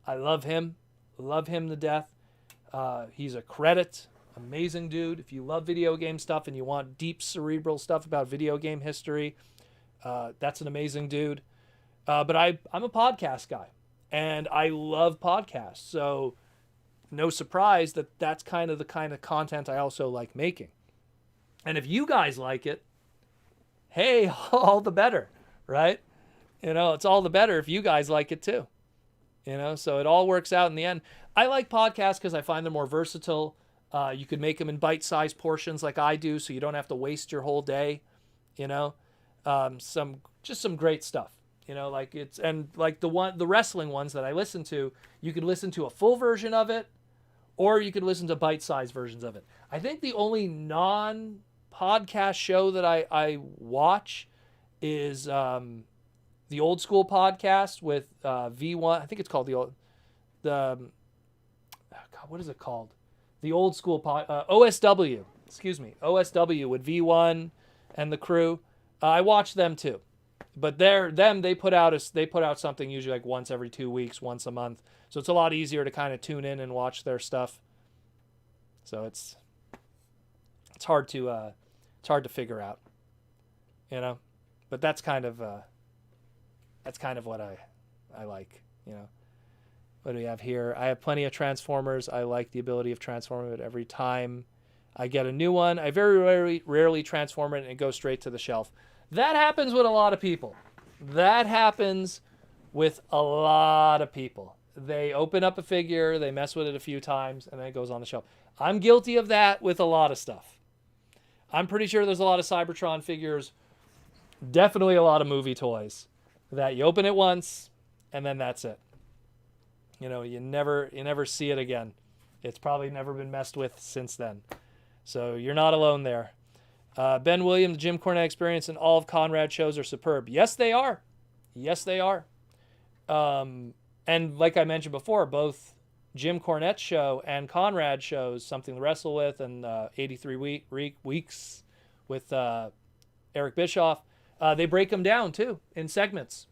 Speaker 1: I love him. Love him to death. He's a credit. Amazing dude. If you love video game stuff and you want deep cerebral stuff about video game history, that's an amazing dude. But I'm a podcast guy, and I love podcasts. So no surprise that that's kind of the kind of content I also like making. And if you guys like it, hey, all the better, right? It's all the better if you guys like it too. So it all works out in the end. I like podcasts because I find them more versatile. You could make them in bite-sized portions like I do, so you don't have to waste your whole day. Some great stuff. The wrestling ones that I listen to, you could listen to a full version of it, or you could listen to bite-sized versions of it. I think the only non-podcast show that I watch is the Old School podcast with V1. I think it's called what is it called? The Old School OSW. Excuse me, OSW with V1 and the crew. I watch them too, but they put out something usually like once every 2 weeks, once a month. So it's a lot easier to kind of tune in and watch their stuff. So it's hard to figure out, but that's kind of what I like, What do we have here? I have plenty of Transformers. I like the ability of transforming it every time I get a new one. I very rarely transform it and it goes straight to the shelf. That happens with a lot of people. They open up a figure, they mess with it a few times, and then it goes on the shelf. I'm guilty of that with a lot of stuff. I'm pretty sure there's a lot of Cybertron figures, definitely a lot of movie toys, that you open it once, and then that's it. You never see it again. It's probably never been messed with since then. So you're not alone there. Ben Williams, Jim Cornette Experience, and all of Conrad's shows are superb. Yes, they are. And like I mentioned before, both Jim Cornette's show and Conrad's shows, Something to Wrestle With, and 83 Weeks with Eric Bischoff, they break them down too in segments,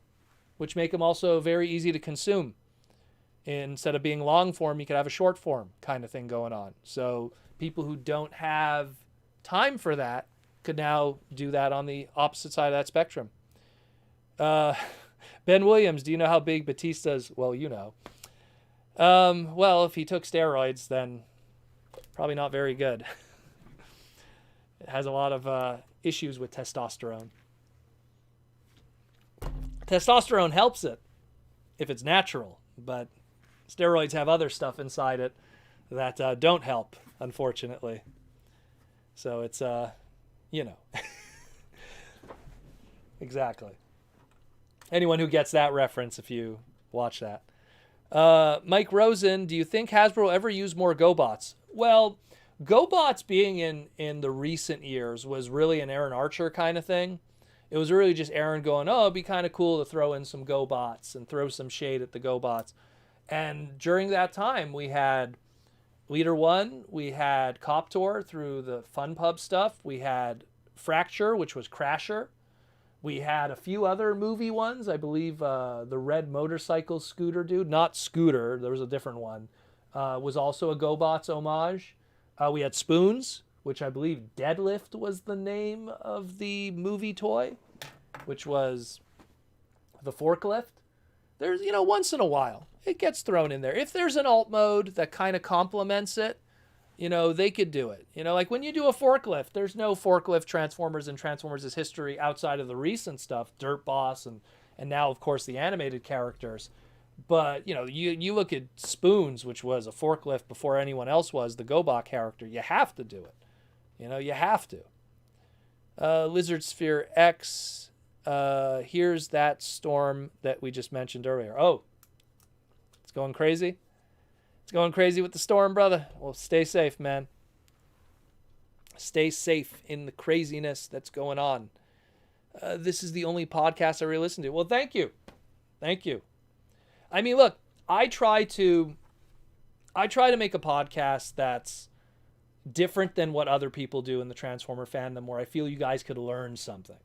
Speaker 1: which make them also very easy to consume. Instead of being long form, you could have a short form kind of thing going on. So people who don't have time for that could now do that on the opposite side of that spectrum. Ben Williams, do you know how big Batista's? Well, you know. Well, if he took steroids, then probably not very good. It has a lot of issues with testosterone. Testosterone helps it if it's natural, but steroids have other stuff inside it that don't help, unfortunately. So it's, you know. Exactly. Anyone who gets that reference, if you watch that. Mike Rosen, do you think Hasbro will ever use more GoBots? Well, GoBots being in the recent years was really an Aaron Archer kind of thing. It was really just Aaron going, oh, it'd be kind of cool to throw in some GoBots and throw some shade at the GoBots. And during that time, we had Leader One, we had Coptor through the Fun Pub stuff, we had Fracture, which was Crasher. We had a few other movie ones. I believe the red motorcycle scooter dude, not Scooter, there was a different one, was also a GoBots homage. We had Spoons, which I believe Deadlift was the name of the movie toy, which was the forklift. There's, once in a while, it gets thrown in there. If there's an alt mode that kind of complements it, they could do it. Like when you do a forklift, there's no forklift Transformers and Transformers' history outside of the recent stuff, Dirt Boss, and now, of course, the animated characters. But, you look at Spoons, which was a forklift before anyone else was, the GoBot character, you have to do it. You have to. Lizard Sphere X, here's that storm that we just mentioned earlier. Oh, it's going crazy. It's going crazy with the storm, brother. Well, stay safe, man. Stay safe in the craziness that's going on. This is the only podcast I really listen to. Well, thank you. Thank you. I mean, look, I try to make a podcast that's different than what other people do in the Transformer fandom, where I feel you guys could learn something.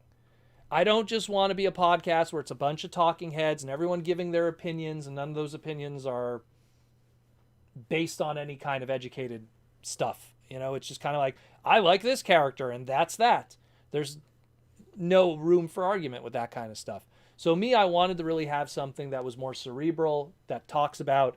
Speaker 1: I don't just want to be a podcast where it's a bunch of talking heads and everyone giving their opinions, and none of those opinions are based on any kind of educated stuff. It's just kind of like, I like this character and that's that. There's no room for argument with that kind of stuff. So I wanted to really have something that was more cerebral, that talks about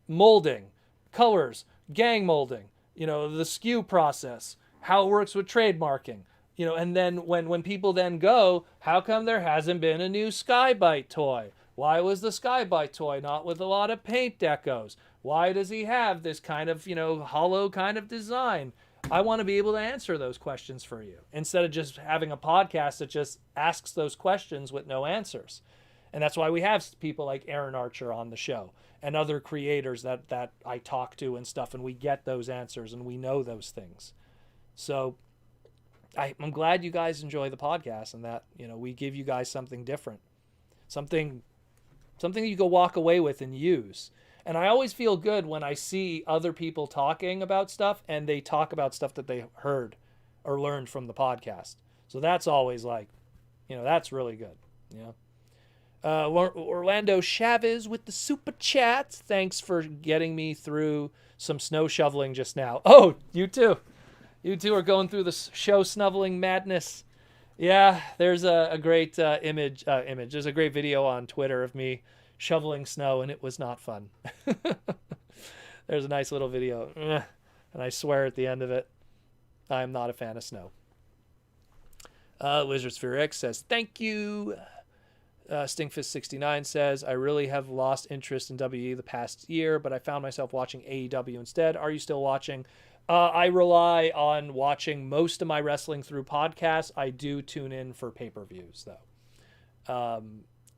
Speaker 1: molding, colors, gang molding, the SKU process, how it works with trademarking, and then when people then go, how come there hasn't been a new Skybite toy? Why was the Skybite toy not with a lot of paint decos? Why does he have this kind of, hollow kind of design? I want to be able to answer those questions for you instead of just having a podcast that just asks those questions with no answers. And that's why we have people like Aaron Archer on the show and other creators that I talk to and stuff, and we get those answers and we know those things. So I'm glad you guys enjoy the podcast and that, we give you guys something different, something you can walk away with and use. And I always feel good when I see other people talking about stuff and they talk about stuff that they heard or learned from the podcast. So that's always like, that's really good. Orlando Chavez with the super chat. Thanks for getting me through some snow shoveling just now. Oh, you too. You two are going through the show snuffling madness. Yeah, there's a great image. There's a great video on Twitter of me shoveling snow, and it was not fun. There's a nice little video, and I swear at the end of it, I am not a fan of snow. Lizard Sphere X says, thank you. Stinkfist69 says, I really have lost interest in WE the past year, but I found myself watching AEW instead. Are you still watching? I rely on watching most of my wrestling through podcasts. I do tune in for pay-per-views, though.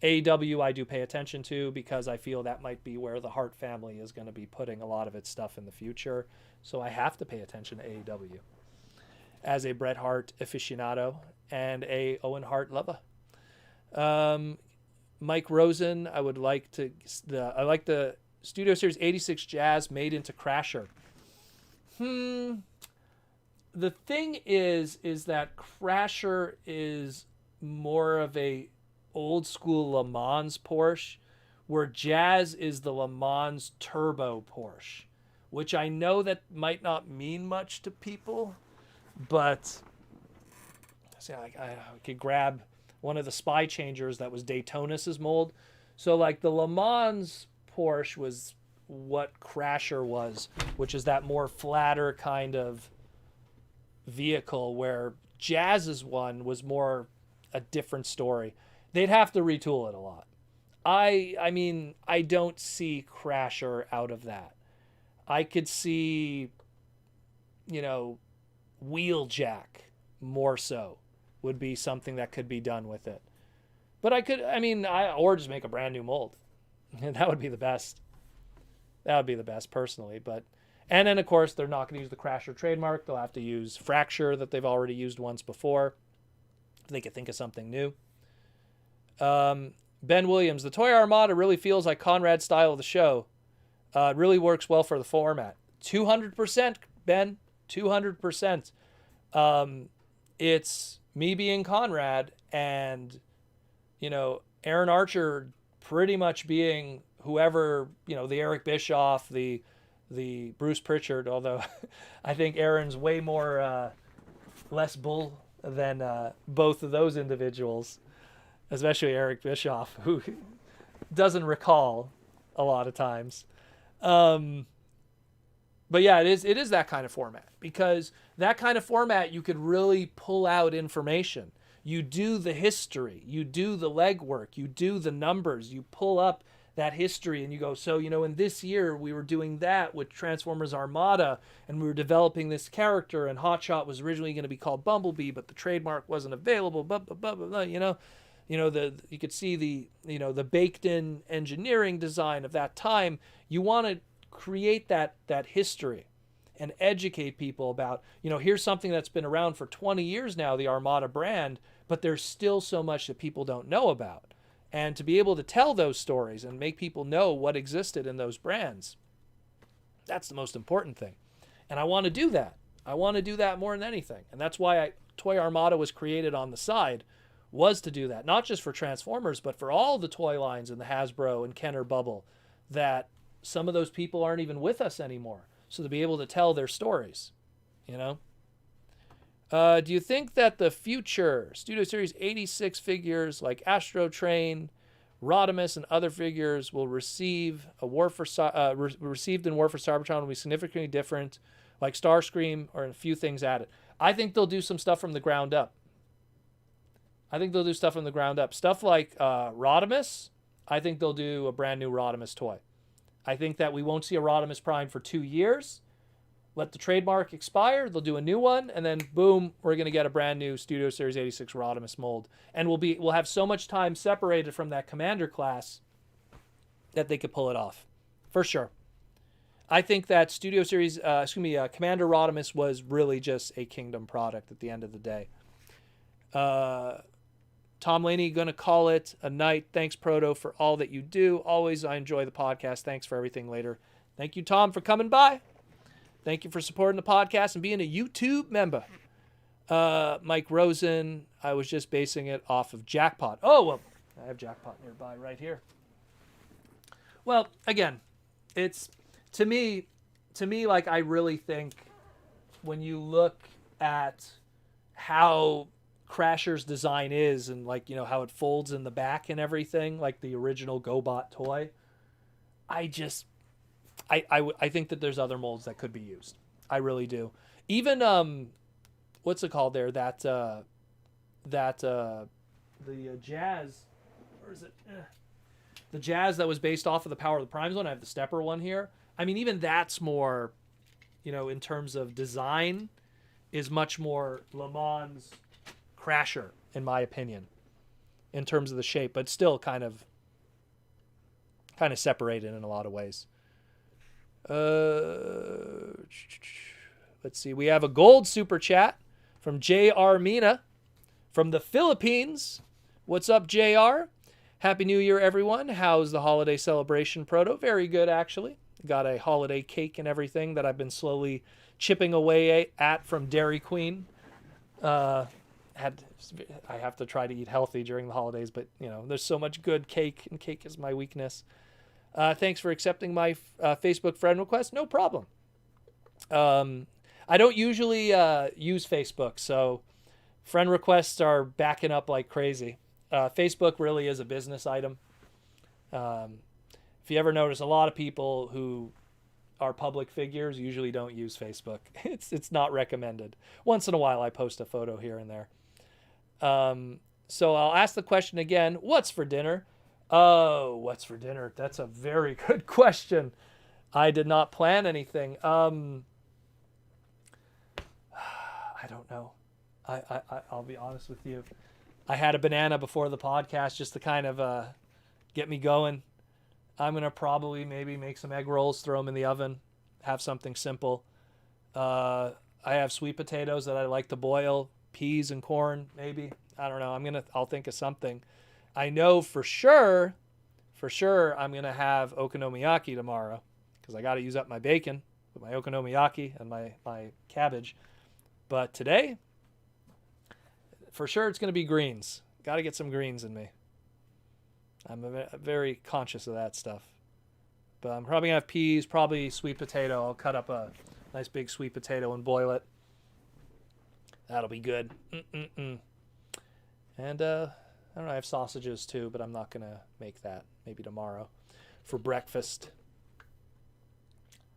Speaker 1: AEW I do pay attention to because I feel that might be where the Hart family is going to be putting a lot of its stuff in the future. So I have to pay attention to AEW as a Bret Hart aficionado and a Owen Hart lover. Mike Rosen, I like the Studio Series 86 Jazz made into Crasher. The thing is that Crasher is more of a old school Le Mans Porsche, where Jazz is the Le Mans Turbo Porsche, which I know that might not mean much to people, but see, I could grab one of the Spy Changers that was Daytonas's mold. So like the Le Mans Porsche was what Crasher was, which is that more flatter kind of vehicle, where Jazz's one was more a different story. They'd have to retool it a lot. I mean, I don't see Crasher out of that. I could see, Wheeljack more so would be something that could be done with it. But or just make a brand new mold. And that would be the best. That would be the best personally. And then of course they're not going to use the Crasher trademark. They'll have to use Fracture that they've already used once before. They could think of something new. Ben Williams, the Toy Armada really feels like Conrad's style of the show. It really works well for the format. 200%, Ben. 200%. It's me being Conrad and, Aaron Archer pretty much being whoever, the Eric Bischoff, the Bruce Pritchard, although I think Aaron's way more less bull than both of those individuals, especially Eric Bischoff, who doesn't recall a lot of times. But yeah, it is that kind of format, because that kind of format you could really pull out information. You do the history, you do the legwork, you do the numbers, you pull up that history and you go, so, in this year we were doing that with Transformers Armada and we were developing this character, and Hotshot was originally going to be called Bumblebee, but the trademark wasn't available, blah, blah, blah, blah, blah, you could see the baked in engineering design of that time. You want to create that history and educate people about, here's something that's been around for 20 years now, the Armada brand, but there's still so much that people don't know about. And to be able to tell those stories and make people know what existed in those brands, that's the most important thing. And I want to do that. I want to do that more than anything. And that's why Toy Armada was created on the side, was to do that. Not just for Transformers, but for all the toy lines in the Hasbro and Kenner bubble that some of those people aren't even with us anymore. So to be able to tell their stories, Do you think that the future Studio Series 86 figures like Astro Train, Rodimus, and other figures will received in War for Cybertron will be significantly different, like Starscream, or a few things added? I think they'll do some stuff from the ground up. Stuff like Rodimus, I think they'll do a brand new Rodimus toy. I think that we won't see a Rodimus Prime for 2 years. Let the trademark expire, they'll do a new one, and then boom, we're going to get a brand new Studio Series 86 Rodimus mold. And we'll have so much time separated from that Commander class that they could pull it off. For sure. I think that Commander Rodimus was really just a Kingdom product at the end of the day. Tom Laney, going to call it a night. Thanks, Proto, for all that you do. Always, I enjoy the podcast. Thanks for everything later. Thank you, Tom, for coming by. Thank you for supporting the podcast and being a YouTube member. Mike Rosen, I was just basing it off of Jackpot. Oh, well, I have Jackpot nearby right here. Well, again, it's, to me, like, I really think when you look at how Crasher's design is, and like, how it folds in the back and everything, like the original GoBot toy, I think that there's other molds that could be used. I really do. Even what's it called there? The Jazz, or is it? The Jazz that was based off of the Power of the Primes one. I have the Stepper one here. I mean, even that's more, in terms of design, is much more Le Mans Crasher, in my opinion, in terms of the shape, but still kind of separated in a lot of ways. Let's see. We have a gold super chat from J.R. Mina from the Philippines. What's up, J.R.? Happy New Year, everyone. How's the holiday celebration, Proto? Very good, actually. Got a holiday cake and everything that I've been slowly chipping away at from Dairy Queen. I have to try to eat healthy during the holidays, but there's so much good cake, and cake is my weakness. Thanks for accepting my Facebook friend request. No problem. I don't usually use Facebook, so friend requests are backing up like crazy. Facebook really is a business item. If you ever notice, a lot of people who are public figures usually don't use Facebook. It's not recommended. Once in a while, I post a photo here and there. So I'll ask the question again. What's for dinner? Oh, what's for dinner? That's a very good question. I did not plan anything. I don't know. I'll be honest with you. I had a banana before the podcast just to kind of get me going. I'm going to probably maybe make some egg rolls, throw them in the oven, have something simple. I have sweet potatoes that I like to boil, peas and corn, maybe. I don't know. I'll think of something. I know for sure I'm going to have okonomiyaki tomorrow because I got to use up my bacon with my okonomiyaki and my cabbage. But today, for sure it's going to be greens. Got to get some greens in me. I'm very conscious of that stuff. But I'm probably going to have peas, probably sweet potato. I'll cut up a nice big sweet potato and boil it. That'll be good. And I don't know, I have sausages too, but I'm not going to make that. Maybe tomorrow for breakfast.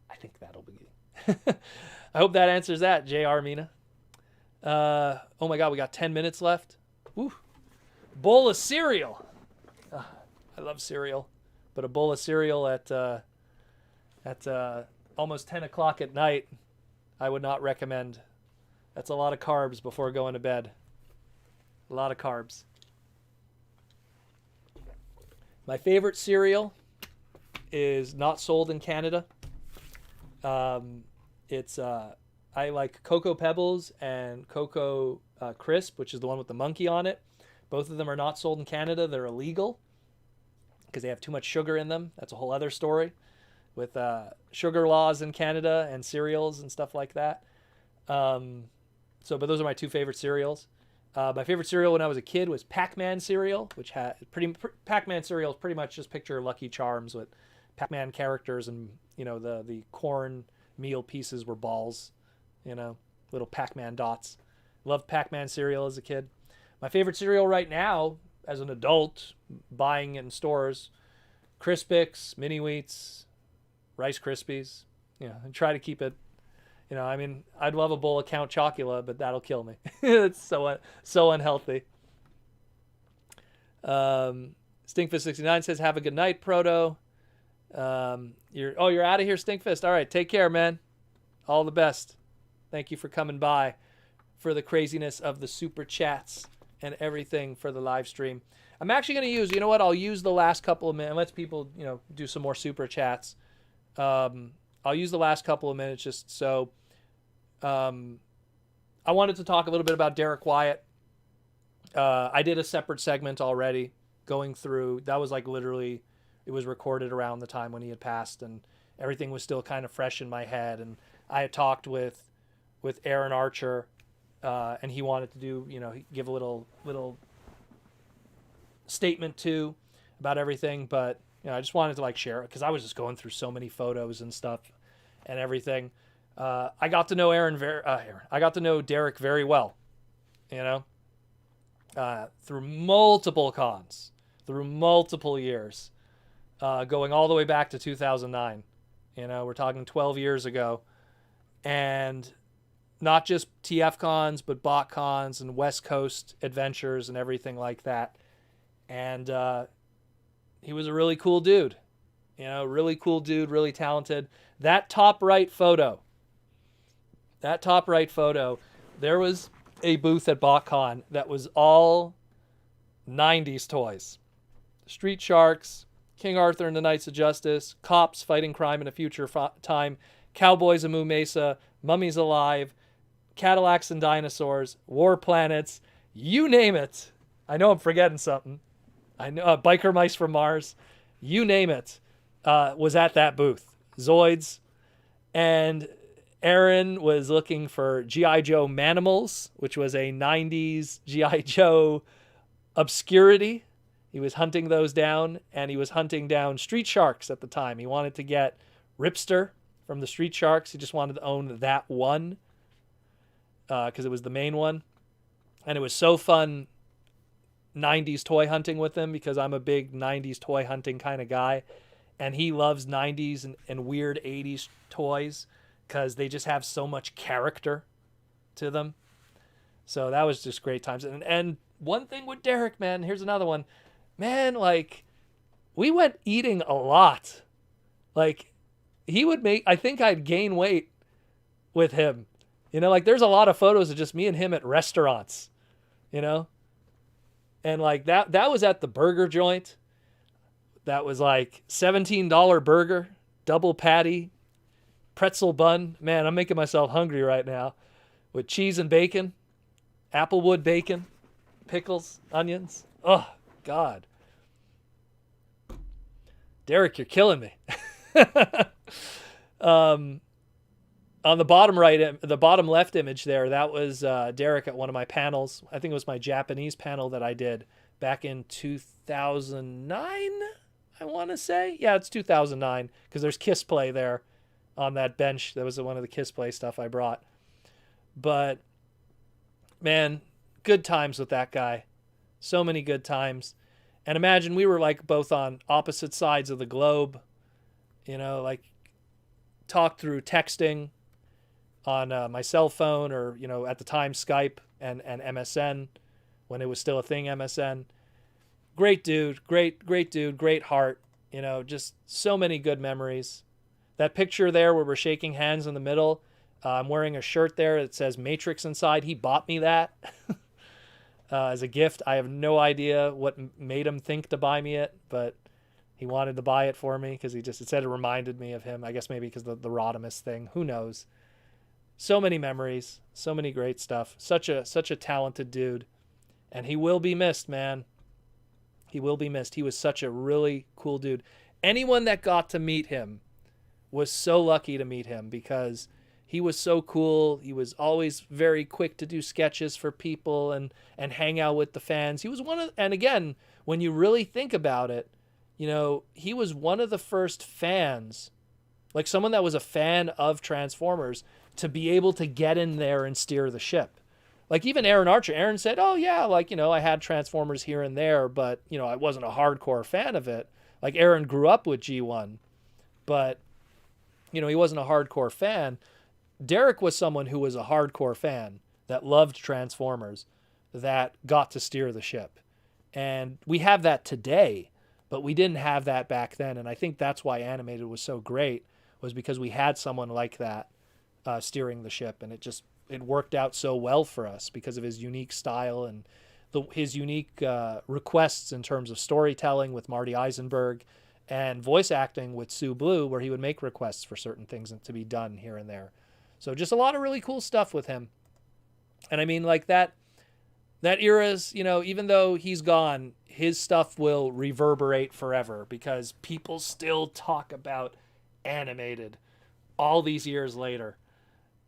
Speaker 1: I think that'll be good. I hope that answers that, JR Mina. Oh my God, we got 10 minutes left. Woo. Bowl of cereal. I love cereal, but a bowl of cereal at almost 10 o'clock at night, I would not recommend. That's a lot of carbs before going to bed. A lot of carbs. My favorite cereal is not sold in Canada. I like Cocoa Pebbles and Cocoa Crisp, which is the one with the monkey on it. Both of them are not sold in Canada. They're illegal because they have too much sugar in them. That's a whole other story with sugar laws in Canada and cereals and stuff like that. But those are my two favorite cereals. My favorite cereal when I was a kid was Pac-Man cereal, which had Pac-Man cereal is pretty much just picture Lucky Charms with Pac-Man characters, and the corn meal pieces were balls, little Pac-Man dots. Loved Pac-Man cereal as a kid. My favorite cereal right now, as an adult, buying in stores, Crispix, Mini Wheats, Rice Krispies. And try to keep it. I'd love a bowl of Count Chocula, but that'll kill me. It's so unhealthy. Stinkfist69 says, "Have a good night, Proto." You're out of here, Stinkfist. All right, take care, man. All the best. Thank you for coming by for the craziness of the super chats and everything for the live stream. I'm actually going to use, I'll use the last couple of minutes, and let people, do some more super chats. I'll use the last couple of minutes just so. I wanted to talk a little bit about Derrick Wyatt. I did a separate segment already going through. That was like literally, it was recorded around the time when he had passed, and everything was still kind of fresh in my head. And I had talked with Aaron Archer, and he wanted to do, give a little statement too about everything. But I just wanted to share it because I was just going through so many photos and stuff and everything. I got to know I got to know Derrick very well, through multiple cons, through multiple years, going all the way back to 2009. We're talking 12 years ago, and not just TF cons, but bot cons and West Coast adventures and everything like that. And he was a really cool dude, really cool dude, really talented. That top right photo, there was a booth at BotCon that was all 90s toys. Street Sharks, King Arthur and the Knights of Justice, Cops Fighting Crime in a Future Time, Cowboys of Moo Mesa, Mummies Alive, Cadillacs and Dinosaurs, War Planets, you name it. I know I'm forgetting something. I know Biker Mice from Mars, you name it, was at that booth. Zoids, and Aaron was looking for G.I. Joe Manimals, which was a 90s G.I. Joe obscurity. He was hunting those down, and he was hunting down Street Sharks at the time. He wanted to get Ripster from the Street Sharks. He just wanted to own that one because it was the main one. And it was so fun 90s toy hunting with him because I'm a big 90s toy hunting kind of guy. And he loves 90s and weird 80s toys because they just have so much character to them. So that was just great times. And one thing with Derrick, man, here's another one. Man, like, we went eating a lot. Like, he would make, I think I'd gain weight with him. You know, like, there's a lot of photos of just me and him at restaurants, you know? And, like, that was at the burger joint. That was, like, $17 burger, double patty, pretzel bun. Man, I'm making myself hungry right now. With cheese and bacon, applewood bacon, pickles, onions. Oh, God. Derrick, you're killing me. On the bottom right, the bottom left image there, that was Derrick at one of my panels. I think it was my Japanese panel that I did back in 2009, I want to say. Yeah, it's 2009 because there's Kiss Play there on that bench. That was one of the Kiss Play stuff I brought. But, man, good times with that guy. So many good times. And imagine we were like both on opposite sides of the globe, you know, like talked through texting on my cell phone or, you know, at the time Skype and MSN when it was still a thing, MSN. Great dude, great dude, great heart, you know, just so many good memories. That picture there where we're shaking hands in the middle, I'm wearing a shirt there that says Matrix inside. He bought me that. As a gift. I have no idea what made him think to buy me it, but he wanted to buy it for me because it said it reminded me of him. I guess maybe because the Rodimus thing. Who knows? So many memories, so many great stuff. Such a talented dude, and he will be missed, man. He will be missed. He was such a really cool dude. Anyone that got to meet him was so lucky to meet him because he was so cool. He was always very quick to do sketches for people and hang out with the fans. He was and again, when you really think about it, you know, he was one of the first fans, like someone that was a fan of Transformers, to be able to get in there and steer the ship. Like even Aaron Archer, Aaron said, oh yeah, like, you know, I had Transformers here and there, but, you know, I wasn't a hardcore fan of it. Like Aaron grew up with G1, but, you know, he wasn't a hardcore fan. Derrick was someone who was a hardcore fan that loved Transformers, that got to steer the ship. And we have that today, but we didn't have that back then. And I think that's why Animated was so great, was because we had someone like that steering the ship. And it worked out so well for us because of his unique style and his unique requests in terms of storytelling with Marty Eisenberg and voice acting with Sue Blue, where he would make requests for certain things to be done here and there. So just a lot of really cool stuff with him. And I mean, like that era's, you know, even though he's gone, his stuff will reverberate forever because people still talk about Animated all these years later.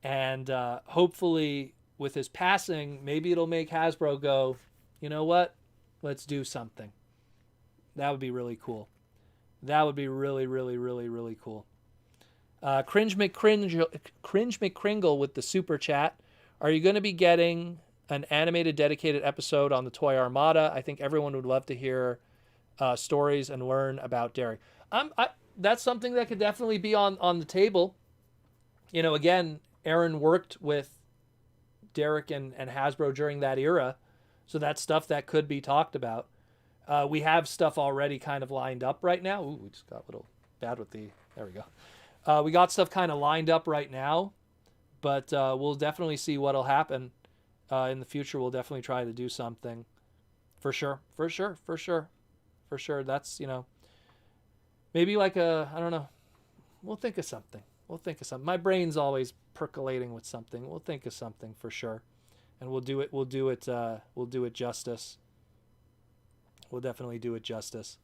Speaker 1: And hopefully with his passing, maybe it'll make Hasbro go, you know what? Let's do something. That would be really cool. That would be really, really, really, really cool. Cringe McCringle with the super chat. Are you going to be getting an animated dedicated episode on the Toy Armada? I think everyone would love to hear stories and learn about Derrick. That's something that could definitely be on the table. You know, again, Aaron worked with Derrick and Hasbro during that era, so that's stuff that could be talked about. We have stuff already kind of lined up right now. Ooh, we just got a little bad with the... There we go. We got stuff kind of lined up right now, but we'll definitely see what'll happen in the future. We'll definitely try to do something for sure. That's, you know, maybe like I don't know. We'll think of something. My brain's always percolating with something. We'll think of something for sure, and we'll do it justice. We'll definitely do it justice.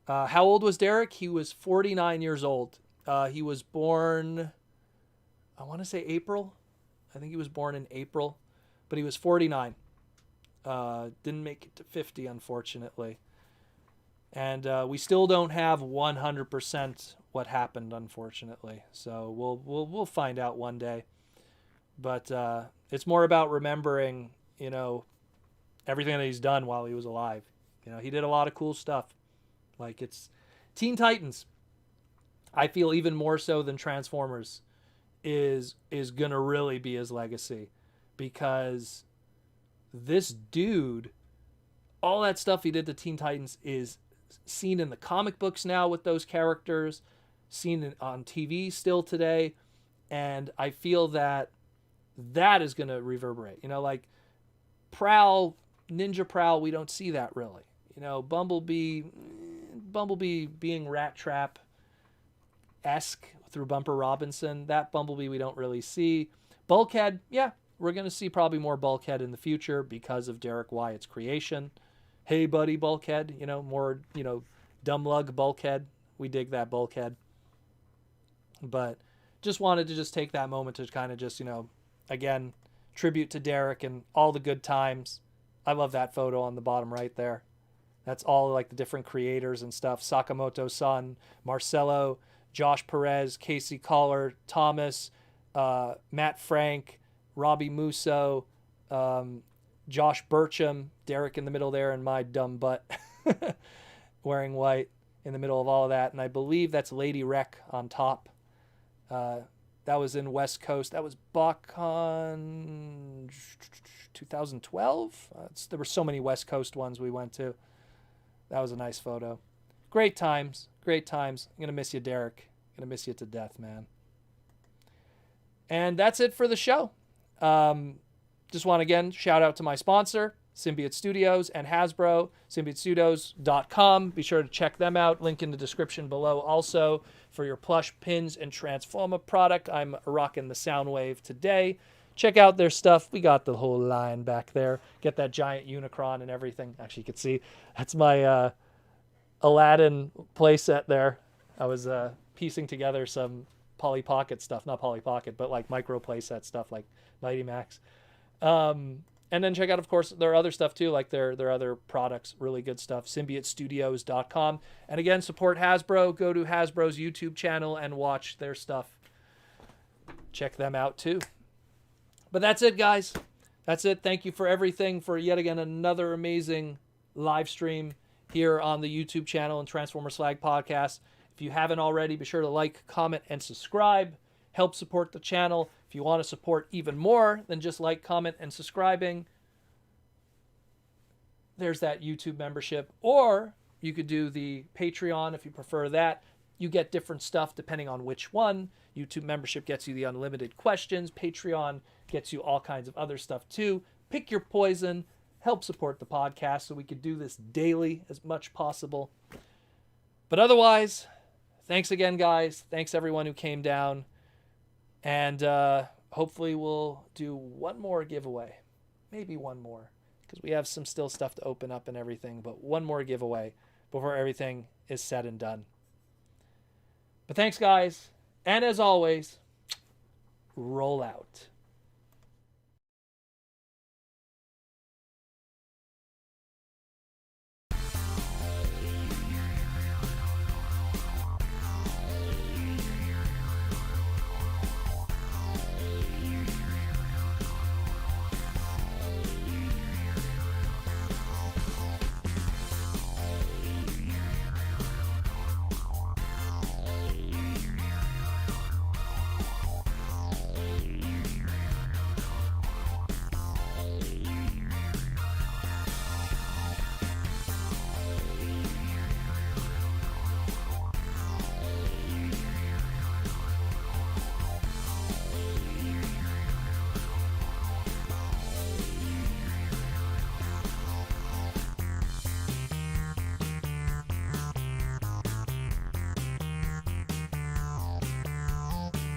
Speaker 1: How old was Derrick? He was 49 years old. He was born I want to say April. I think he was born in April, but he was 49. Didn't make it to 50, unfortunately. And we still don't have 100% what happened, unfortunately. So we'll find out one day. But it's more about remembering, you know, everything that he's done while he was alive. You know, he did a lot of cool stuff. Like, it's Teen Titans, I feel even more so than Transformers is going to really be his legacy, because this dude, all that stuff he did to Teen Titans is seen in the comic books now with those characters, seen on TV still today, and I feel that is going to reverberate. You know, like Prowl, Ninja Prowl, we don't see that really. You know, Bumblebee being Rat Trap-esque through Bumper Robinson, that Bumblebee we don't really see. Bulkhead, yeah, we're going to see probably more Bulkhead in the future because of Derrick Wyatt's creation. Hey, buddy, Bulkhead, you know, more, you know, dumb lug Bulkhead. We dig that Bulkhead. But just wanted to just take that moment to kind of just, you know, again, tribute to Derrick and all the good times. I love that photo on the bottom right there. That's all like the different creators and stuff. Sakamoto-san, Marcelo, Josh Perez, Casey Collar, Thomas, Matt Frank, Robbie Musso, Josh Burcham, Derrick in the middle there, and my dumb butt wearing white in the middle of all of that. And I believe that's Lady Wreck on top. That was in West Coast. That was BotCon 2012. There were so many West Coast ones we went to. That was a nice photo. Great times. Great times. I'm going to miss you, Derrick. I'm going to miss you to death, man. And that's it for the show. Just want to, again, shout out to my sponsor, Symbiote Studios and Hasbro, symbiotestudios.com. Be sure to check them out. Link in the description below also for your plush pins and Transformer product. I'm rocking the Soundwave today. Check out their stuff. We got the whole line back there. Get that giant Unicron and everything. Actually, you can see that's my Aladdin playset there. I was piecing together some Polly Pocket stuff. Not Polly Pocket, but like micro playset stuff like Mighty Max. And then check out, of course, their other stuff too, like their other products. Really good stuff. symbiotestudios.com. And again, support Hasbro. Go to Hasbro's YouTube channel and watch their stuff. Check them out too. But that's it, guys. That's it. Thank you for everything, for yet again another amazing live stream here on the YouTube channel and Transformer Slag Podcast. If you haven't already, be sure to like, comment, and subscribe. Help support the channel. If you want to support even more than just like, comment, and subscribing, there's that YouTube membership. Or you could do the Patreon if you prefer that. You get different stuff depending on which one. YouTube membership gets you the unlimited questions. Patreon gets you all kinds of other stuff too. Pick your poison. Help support the podcast so we could do this daily as much possible. But otherwise, thanks again, guys. Thanks everyone who came down. And hopefully we'll do one more giveaway. Maybe one more. Because we have some still stuff to open up and everything. But one more giveaway before everything is said and done. But thanks, guys. And as always, roll out.